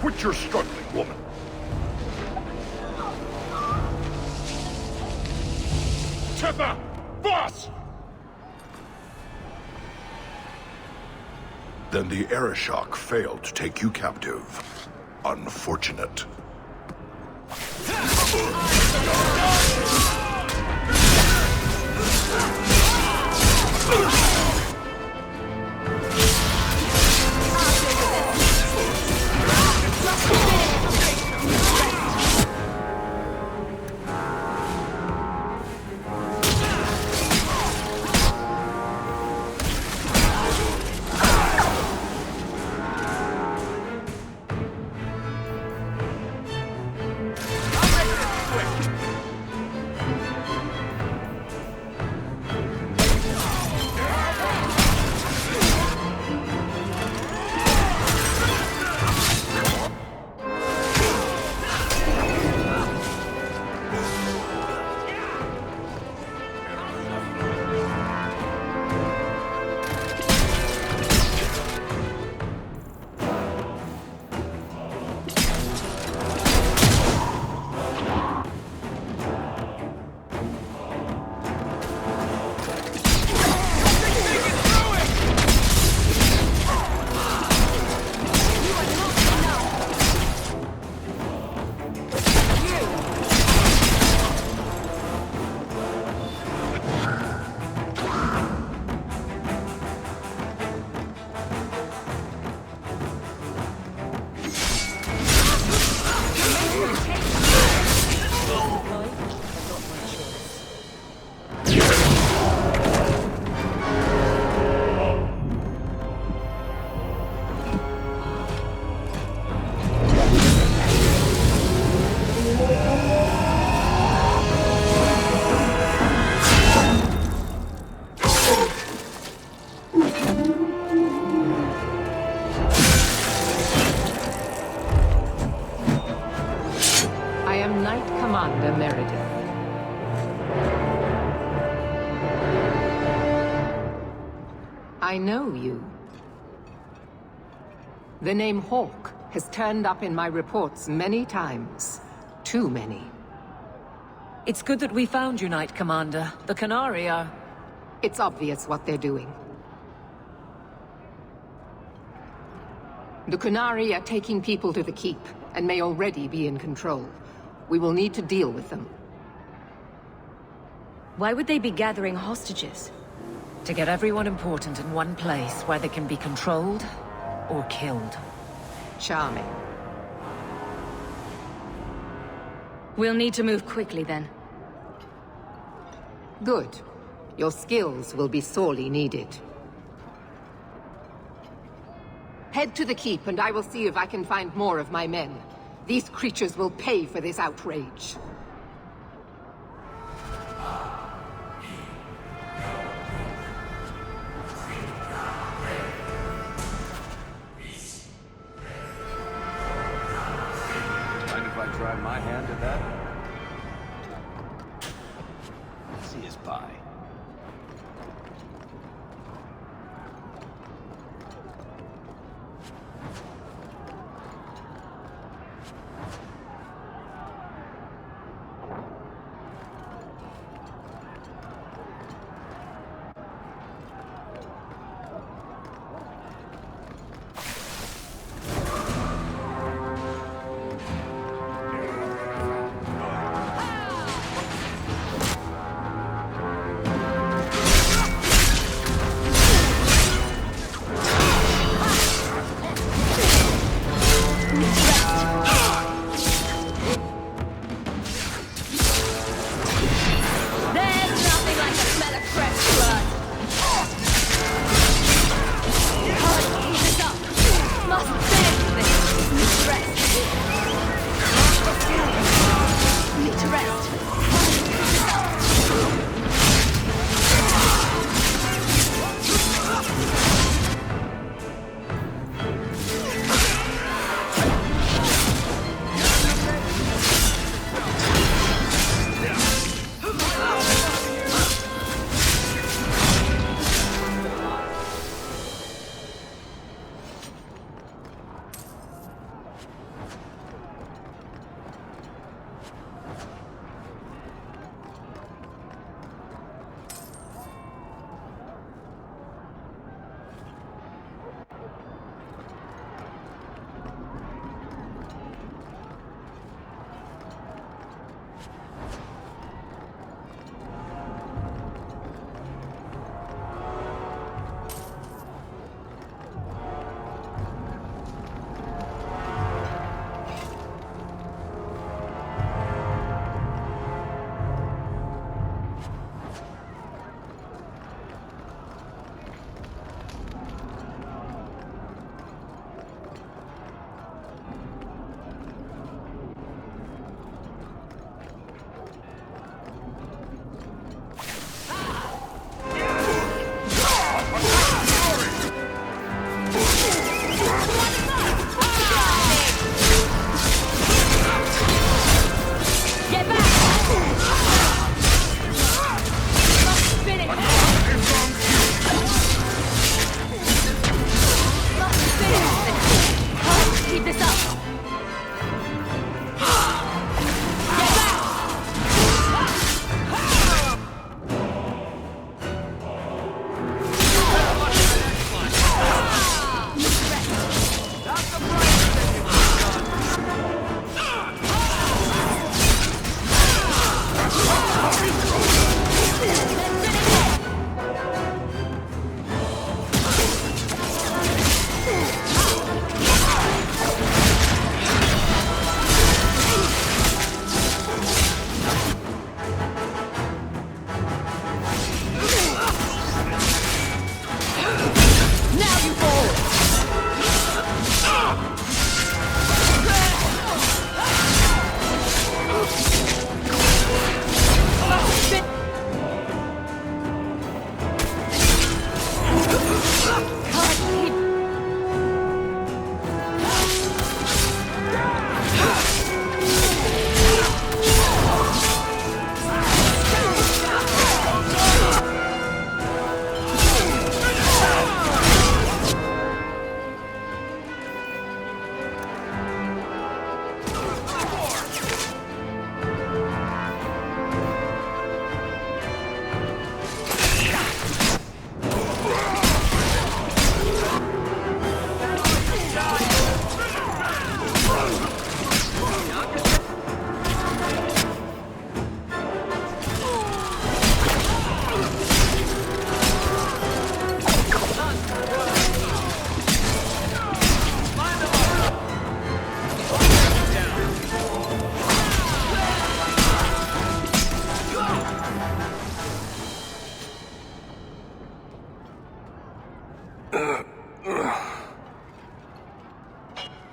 Speaker 20: Quit your struggling, woman. Tipper! Boss! Then the Arishok failed to take you captive. Unfortunate.
Speaker 21: I know you. The name Hawk has turned up in my reports many times. Too many.
Speaker 7: It's good that we found you, Knight Commander. The Kunari are...
Speaker 21: It's obvious what they're doing. The Kунari are taking people to the keep, and may already be in control. We will need to deal with them.
Speaker 5: Why would they be gathering hostages?
Speaker 7: To get everyone important in one place where they can be controlled or killed.
Speaker 21: Charming.
Speaker 5: We'll need to move quickly then.
Speaker 21: Good. Your skills will be sorely needed. Head to the keep and I will see if I can find more of my men. These creatures will pay for this outrage.
Speaker 3: Mind if I try my hand at that? Let's see his pie.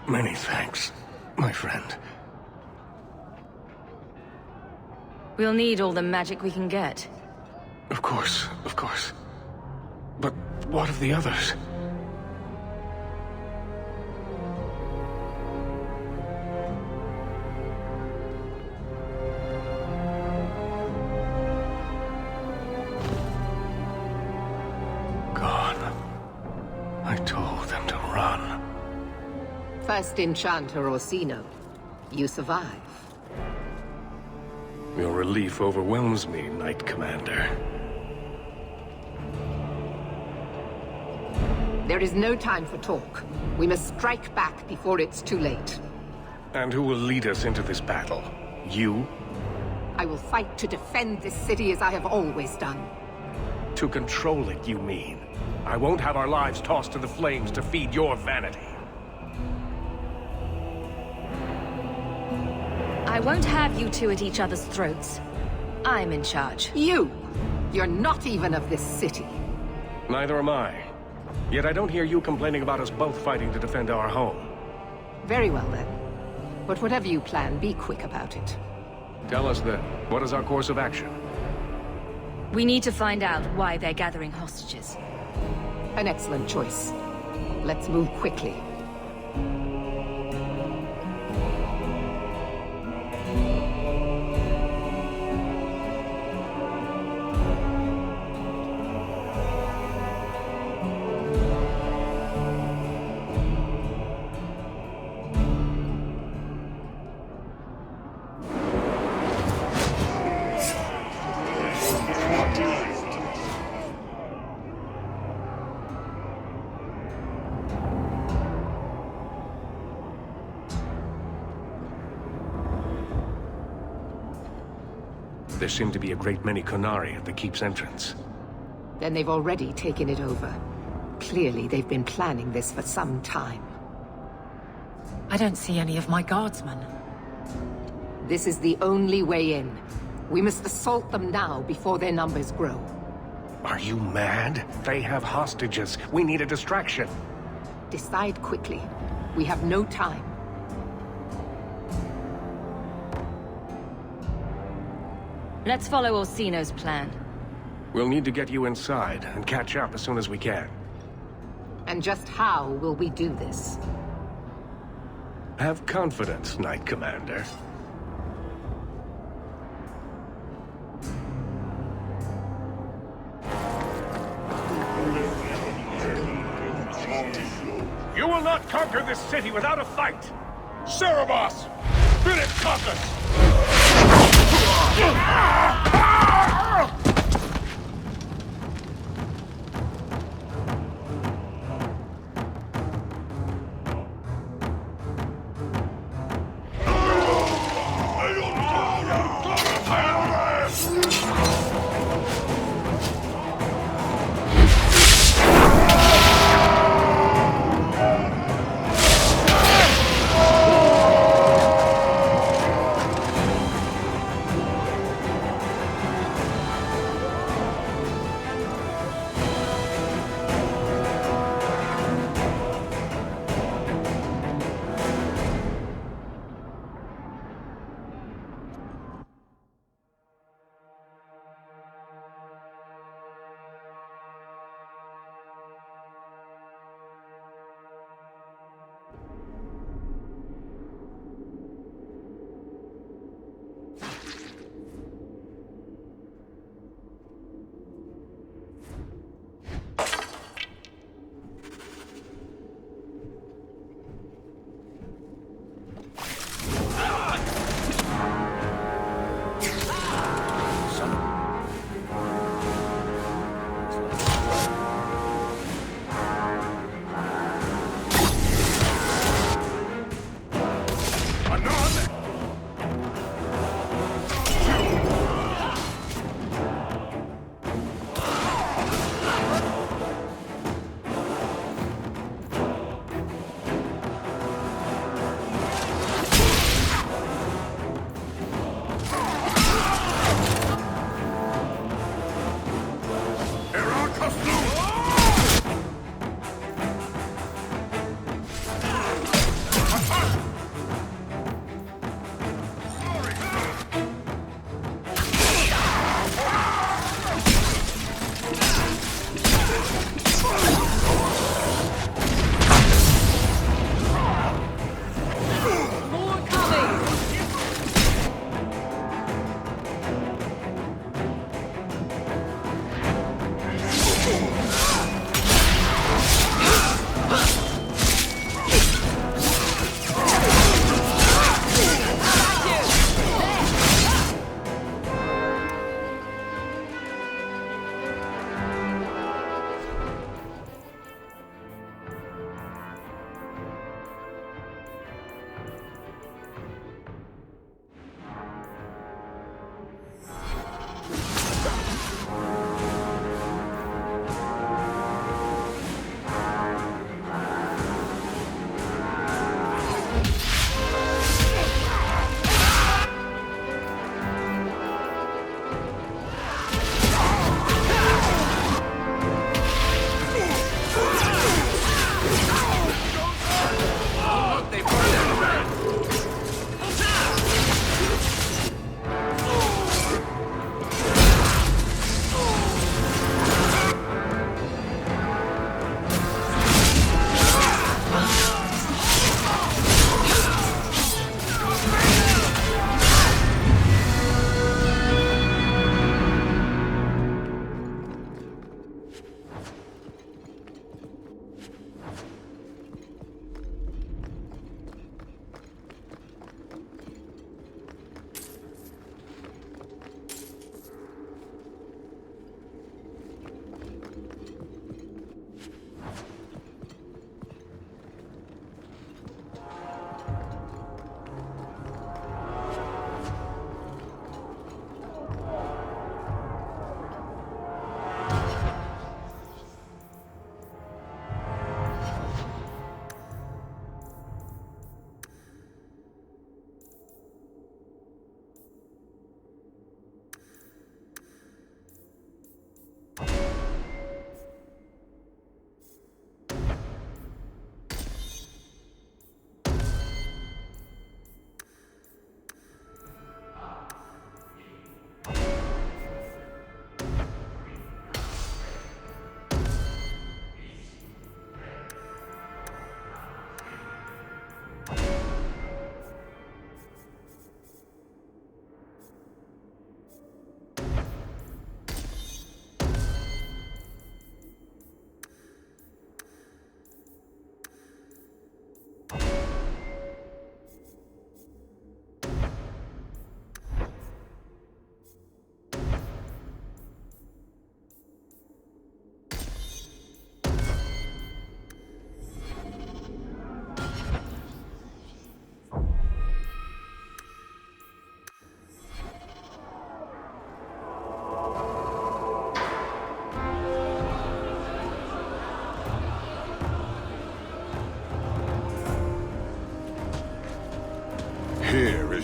Speaker 6: Many thanks, my friend.
Speaker 5: We'll need all the magic we can get.
Speaker 6: Of course, of course. But what of the others? Gone. I told them to run.
Speaker 21: First enchanter Orsino. You survive.
Speaker 6: Your relief overwhelms me, Knight Commander.
Speaker 21: There is no time for talk. We must strike back before it's too late.
Speaker 6: And who will lead us into this battle? You?
Speaker 21: I will fight to defend this city as I have always done.
Speaker 6: To control it, you mean? I won't have our lives tossed to the flames to feed your vanity.
Speaker 5: I won't have you two at each other's throats. I'm in charge.
Speaker 21: You! You're not even of this city.
Speaker 6: Neither am I. Yet I don't hear you complaining about us both fighting to defend our home.
Speaker 21: Very well then. But whatever you plan, be quick about it.
Speaker 6: Tell us then, what is our course of action?
Speaker 5: We need to find out why they're gathering hostages.
Speaker 21: An excellent choice. Let's move quickly.
Speaker 6: There seem to be a great many Kунари at the keep's entrance.
Speaker 21: Then they've already taken it over. Clearly, they've been planning this for some time.
Speaker 7: I don't see any of my guardsmen.
Speaker 21: This is the only way in. We must assault them now before their numbers grow.
Speaker 6: Are you mad? They have hostages. We need a distraction.
Speaker 21: Decide quickly. We have no time.
Speaker 5: Let's follow Orsino's plan.
Speaker 6: We'll need to get you inside and catch up as soon as we can.
Speaker 21: And just how will we do this?
Speaker 6: Have confidence, Knight Commander. You will not conquer this city without a fight!
Speaker 3: Cerebos! Finish Caucus!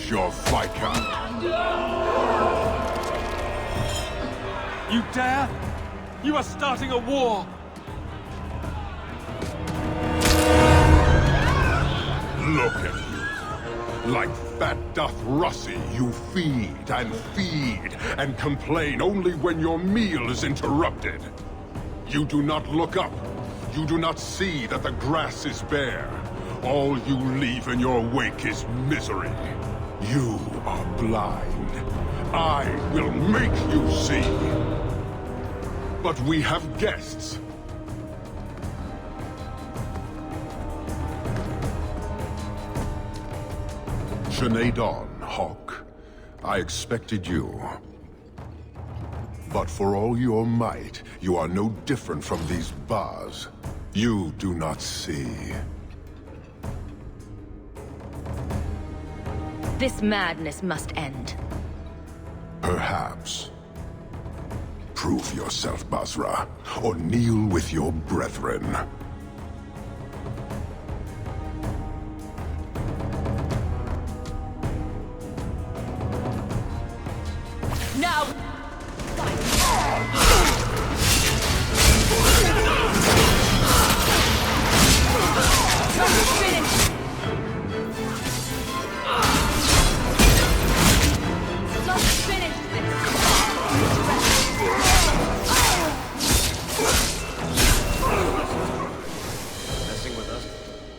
Speaker 20: finish your Viscount.
Speaker 6: You dare? You are starting a war!
Speaker 20: Look at you. Like fat doth Russie, you feed and complain only when your meal is interrupted. You do not look up. You do not see that the grass is bare. All you leave in your wake is misery. You are blind. I will make you see. But we have guests. Sinead Dawn, Hawk. I expected you. But for all your might, you are no different from these bars. You do not see.
Speaker 5: This madness must end.
Speaker 9: Perhaps. Prove yourself, Basra, or kneel with your brethren.
Speaker 5: Now!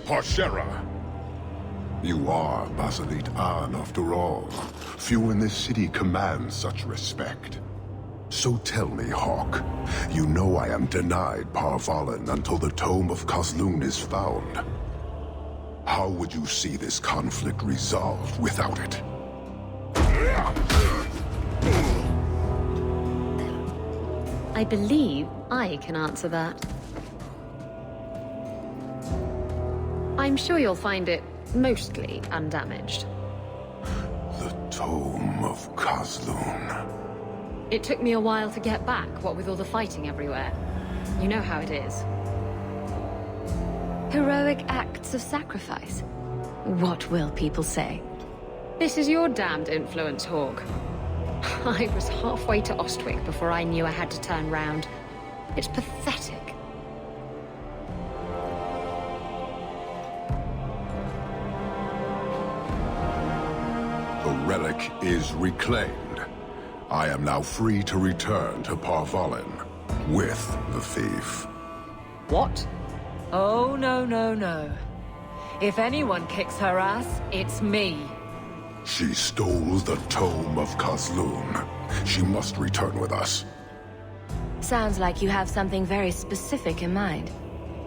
Speaker 20: Parshera.
Speaker 9: You are Basilit An, after all. Few in this city command such respect. So tell me, Hawk, you know I am denied Parvalan until the Tome of Kozlun is found. How would you see this conflict resolved without it?
Speaker 12: I believe I can answer that. I'm sure you'll find it mostly undamaged.
Speaker 9: The Tome of Kozlun.
Speaker 12: It took me a while to get back, what with all the fighting everywhere. You know how it is.
Speaker 5: Heroic acts of sacrifice. What will people say?
Speaker 12: This is your damned influence, Hawk. I was halfway to Ostwick before I knew I had to turn round. It's pathetic.
Speaker 9: The relic is reclaimed. I am now free to return to Parvalan with the thief.
Speaker 7: What? Oh, no, no, no. If anyone kicks her ass, it's me.
Speaker 9: She stole the Tome of Kozlun. She must return with us.
Speaker 5: Sounds like you have something very specific in mind.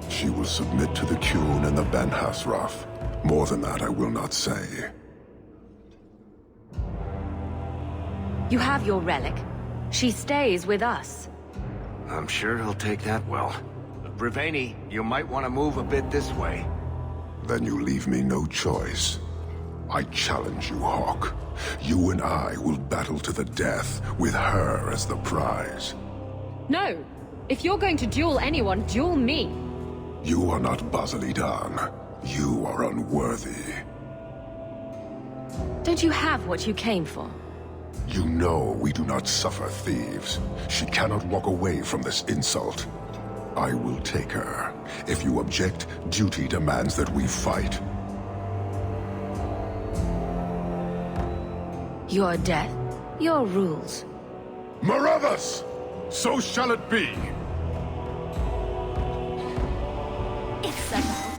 Speaker 9: She will submit to the Kune and the Ben-Hassrath. More than that, I will not say.
Speaker 5: You have your relic. She stays with us.
Speaker 2: I'm sure he'll take that well. Briveni, you might want to move a bit this way.
Speaker 9: Then you leave me no choice. I challenge you, Hawk. You and I will battle to the death, with her as the prize.
Speaker 12: No! If you're going to duel anyone, duel me!
Speaker 9: You are not Basilidan. You are unworthy.
Speaker 5: Don't you have what you came for?
Speaker 9: You know we do not suffer thieves. She cannot walk away from this insult. I will take her. If you object, duty demands that we fight.
Speaker 5: Your death, your rules.
Speaker 20: Marathas! So shall it be!
Speaker 5: It's a...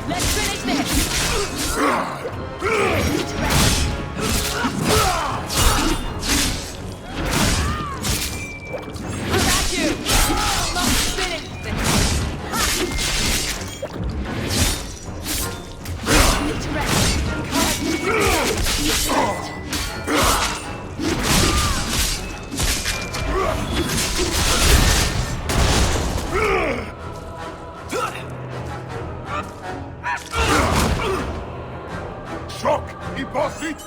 Speaker 5: Let's finish this! How about you? Let's finish Need to rest.
Speaker 20: Shock! I posit!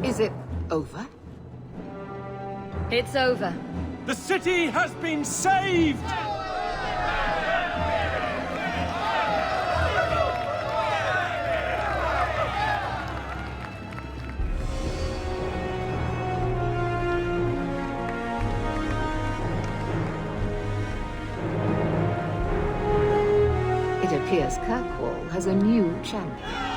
Speaker 21: Is it over?
Speaker 5: It's over.
Speaker 6: The city has been saved!
Speaker 21: It appears Kirkwall has a new champion.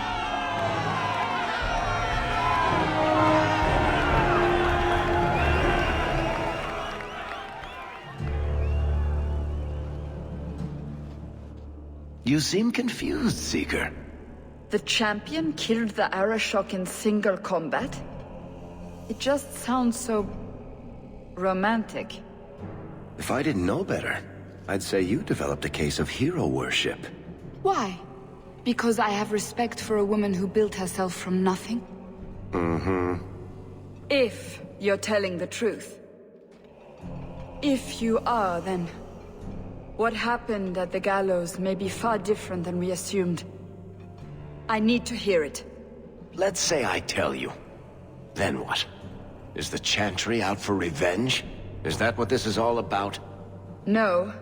Speaker 2: You seem confused, Seeker.
Speaker 13: The champion killed the Arishok in single combat? It just sounds so... romantic.
Speaker 2: If I didn't know better, I'd say you developed a case of hero worship.
Speaker 13: Why? Because I have respect for a woman who built herself from nothing?
Speaker 2: Mm-hmm.
Speaker 13: If you're telling the truth. If you are, then... what happened at the gallows may be far different than we assumed. I need to hear it.
Speaker 2: Let's say I tell you. Then what? Is the Chantry out for revenge? Is that what this is all about?
Speaker 13: No,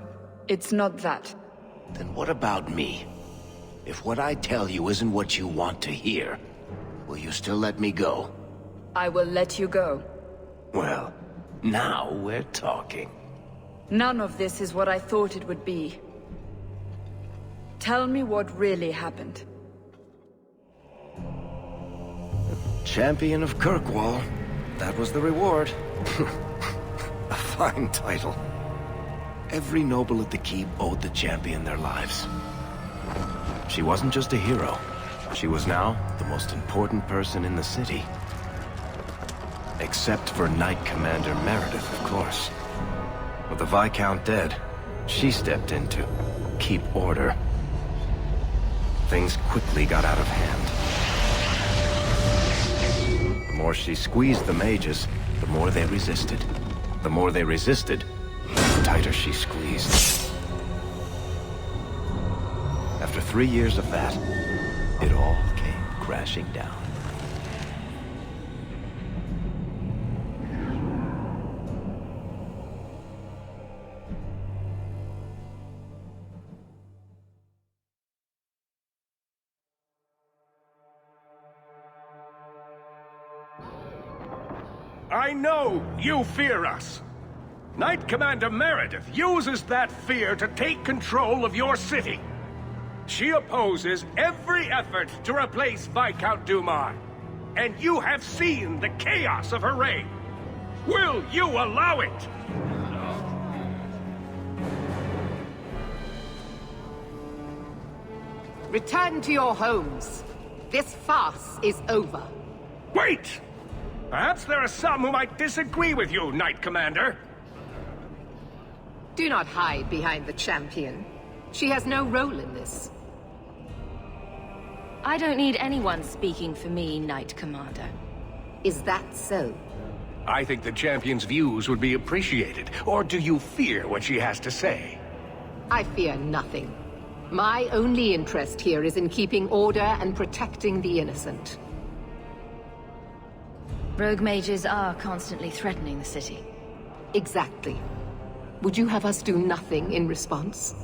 Speaker 13: it's not that.
Speaker 2: Then what about me? If what I tell you isn't what you want to hear, will you still let me go?
Speaker 13: I will let you go.
Speaker 2: Well, now we're talking.
Speaker 13: None of this is what I thought it would be. Tell me what really happened.
Speaker 2: Champion of Kirkwall. That was the reward. A fine title. Every noble at the keep owed the champion their lives. She wasn't just a hero. She was now the most important person in the city. Except for Knight Commander Meredith, of course. With the Viscount dead, she stepped in to keep order. Things quickly got out of hand. The more she squeezed the mages, the more they resisted. The more they resisted, the tighter she squeezed. After 3 years of that, it all came crashing down.
Speaker 6: I know you fear us. Knight Commander Meredith uses that fear to take control of your city. She opposes every effort to replace Viscount Dumas. And you have seen the chaos of her reign. Will you allow it?
Speaker 21: Return to your homes. This farce is over.
Speaker 6: Wait! Perhaps there are some who might disagree with you, Knight Commander.
Speaker 21: Do not hide behind the champion. She has no role in this.
Speaker 5: I don't need anyone speaking for me, Knight Commander.
Speaker 21: Is that so?
Speaker 6: I think the champion's views would be appreciated. Or do you fear what she has to say?
Speaker 21: I fear nothing. My only interest here is in keeping order and protecting the innocent.
Speaker 5: Rogue mages are constantly threatening the city.
Speaker 21: Exactly. Would you have us do nothing in response?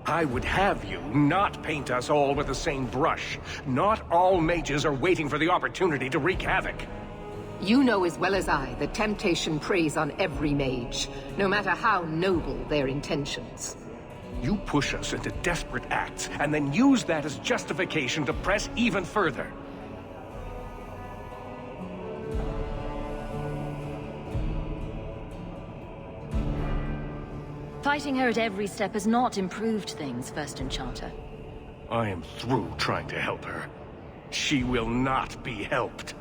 Speaker 6: I would have you not paint us all with the same brush. Not all mages are waiting for the opportunity to wreak havoc.
Speaker 21: You know as well as I that temptation preys on every mage, no matter how noble their intentions.
Speaker 6: You push us into desperate acts, and then use that as justification to press even further.
Speaker 5: Fighting her at every step has not improved things, First Enchanter.
Speaker 6: I am through trying to help her. She will not be helped.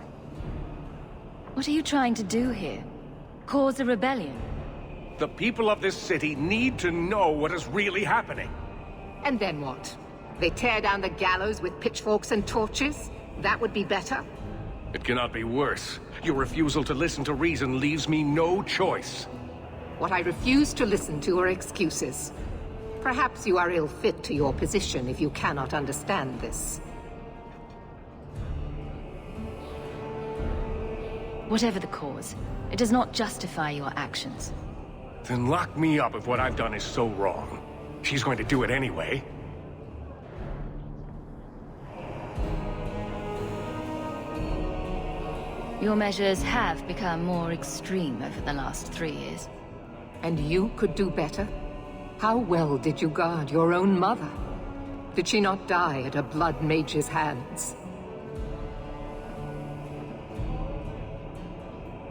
Speaker 5: What are you trying to do here? Cause a rebellion?
Speaker 6: The people of this city need to know what is really happening.
Speaker 21: And then what? They tear down the gallows with pitchforks and torches? That would be better?
Speaker 6: It cannot be worse. Your refusal to listen to reason leaves me no choice.
Speaker 21: What I refuse to listen to are excuses. Perhaps you are ill-fit to your position if you cannot understand this.
Speaker 5: Whatever the cause, it does not justify your actions.
Speaker 6: Then lock me up if what I've done is so wrong. She's going to do it anyway.
Speaker 5: Your measures have become more extreme over the last 3 years.
Speaker 21: And you could do better? How well did you guard your own mother? Did she not die at a blood mage's hands?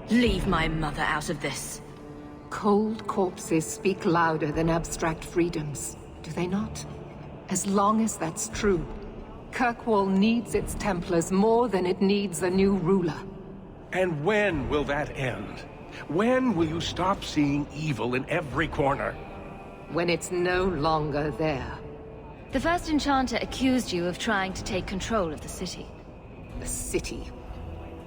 Speaker 5: Leave my mother out of this.
Speaker 21: Cold corpses speak louder than abstract freedoms, do they not? As long as that's true, Kirkwall needs its Templars more than it needs a new ruler.
Speaker 6: And when will that end? When will you stop seeing evil in every corner?
Speaker 21: When it's no longer there.
Speaker 5: The First Enchanter accused you of trying to take control of the city.
Speaker 21: The city?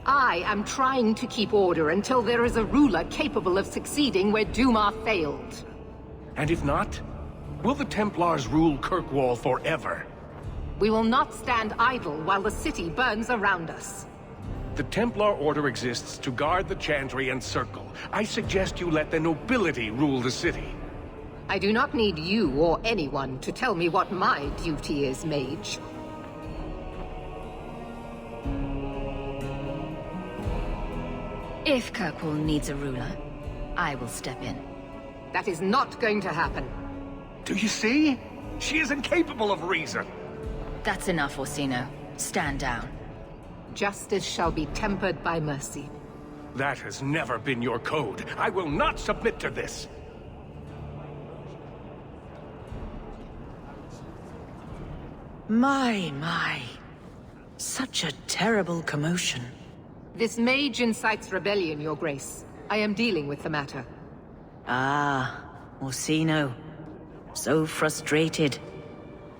Speaker 21: I am trying to keep order until there is a ruler capable of succeeding where Dumas failed.
Speaker 6: And if not, will the Templars rule Kirkwall forever?
Speaker 21: We will not stand idle while the city burns around us.
Speaker 6: The Templar Order exists to guard the Chantry and Circle. I suggest you let the nobility rule the city.
Speaker 21: I do not need you or anyone to tell me what my duty is, mage.
Speaker 5: If Kirkwall needs a ruler, I will step in.
Speaker 21: That is not going to happen.
Speaker 6: Do you see? She is incapable of reason.
Speaker 5: That's enough, Orsino. Stand down.
Speaker 21: Justice shall be tempered by mercy.
Speaker 6: That has never been your code. I will not submit to this.
Speaker 8: My. Such a terrible commotion.
Speaker 21: This mage incites rebellion, Your Grace. I am dealing with the matter.
Speaker 8: Ah, Orsino. So frustrated.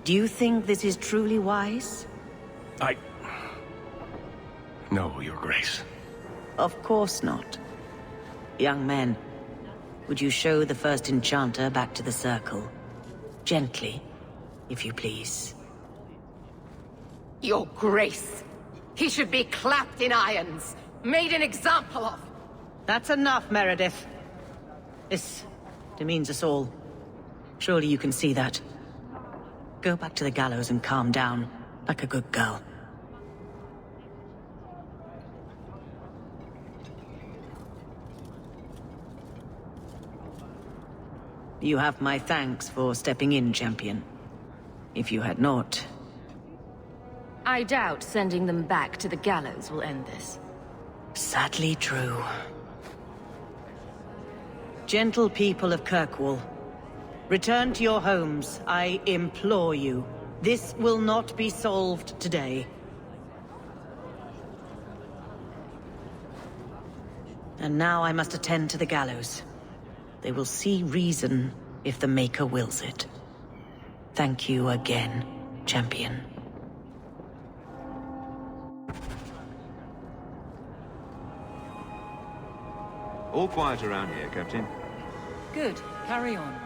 Speaker 8: Do you think this is truly wise?
Speaker 6: No, Your Grace.
Speaker 8: Of course not. Young men, would you show the first enchanter back to the circle? Gently, if you please.
Speaker 21: Your Grace! He should be clapped in irons, made an example of!
Speaker 8: That's enough, Meredith. This demeans us all. Surely you can see that. Go back to the gallows and calm down, like a good girl. You have my thanks for stepping in, champion. If you had not...
Speaker 1: I doubt sending them back to the gallows will end this.
Speaker 8: Sadly true. Gentle people of Kirkwall, return to your homes, I implore you. This will not be solved today. And now I must attend to the gallows. They will see reason if the Maker wills it. Thank you again, champion.
Speaker 11: All quiet around here, Captain.
Speaker 7: Good. Carry on.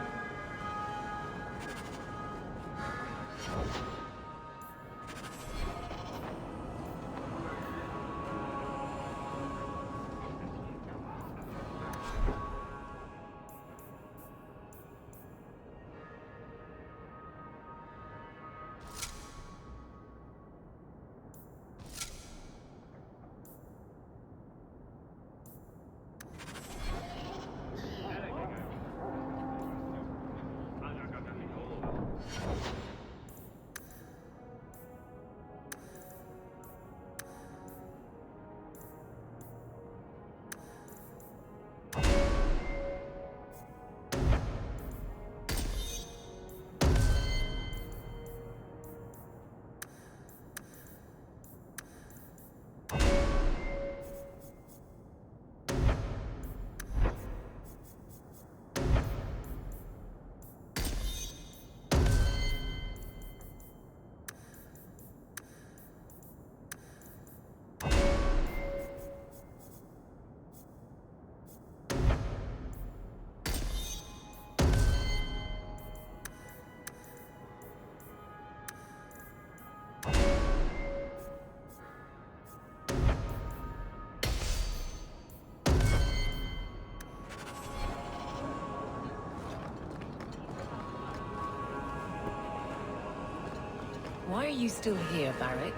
Speaker 7: Why are you still here, Varric?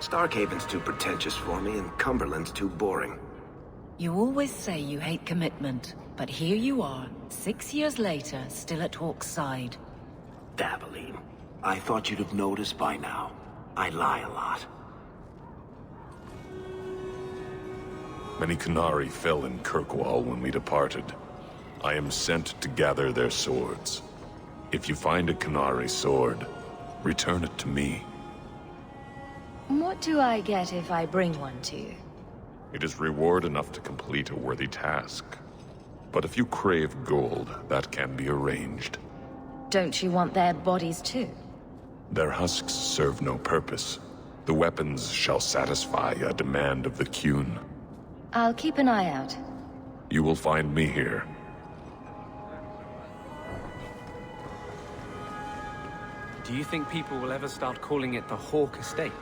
Speaker 2: Starkhaven's too pretentious for me, and Cumberland's too boring.
Speaker 7: You always say you hate commitment, but here you are, 6 years later, still at Hawke's side.
Speaker 2: Dabbling. I thought you'd have noticed by now. I lie a lot.
Speaker 22: Many Kunari fell in Kirkwall when we departed. I am sent to gather their swords. If you find a Kunari sword, return it to me.
Speaker 1: What do I get if I bring one to you?
Speaker 22: It is reward enough to complete a worthy task. But if you crave gold, that can be arranged.
Speaker 1: Don't you want their bodies too?
Speaker 22: Their husks serve no purpose. The weapons shall satisfy a demand of the Qun.
Speaker 1: I'll keep an eye out.
Speaker 22: You will find me here.
Speaker 15: Do you think people will ever start calling it the Hawk Estate?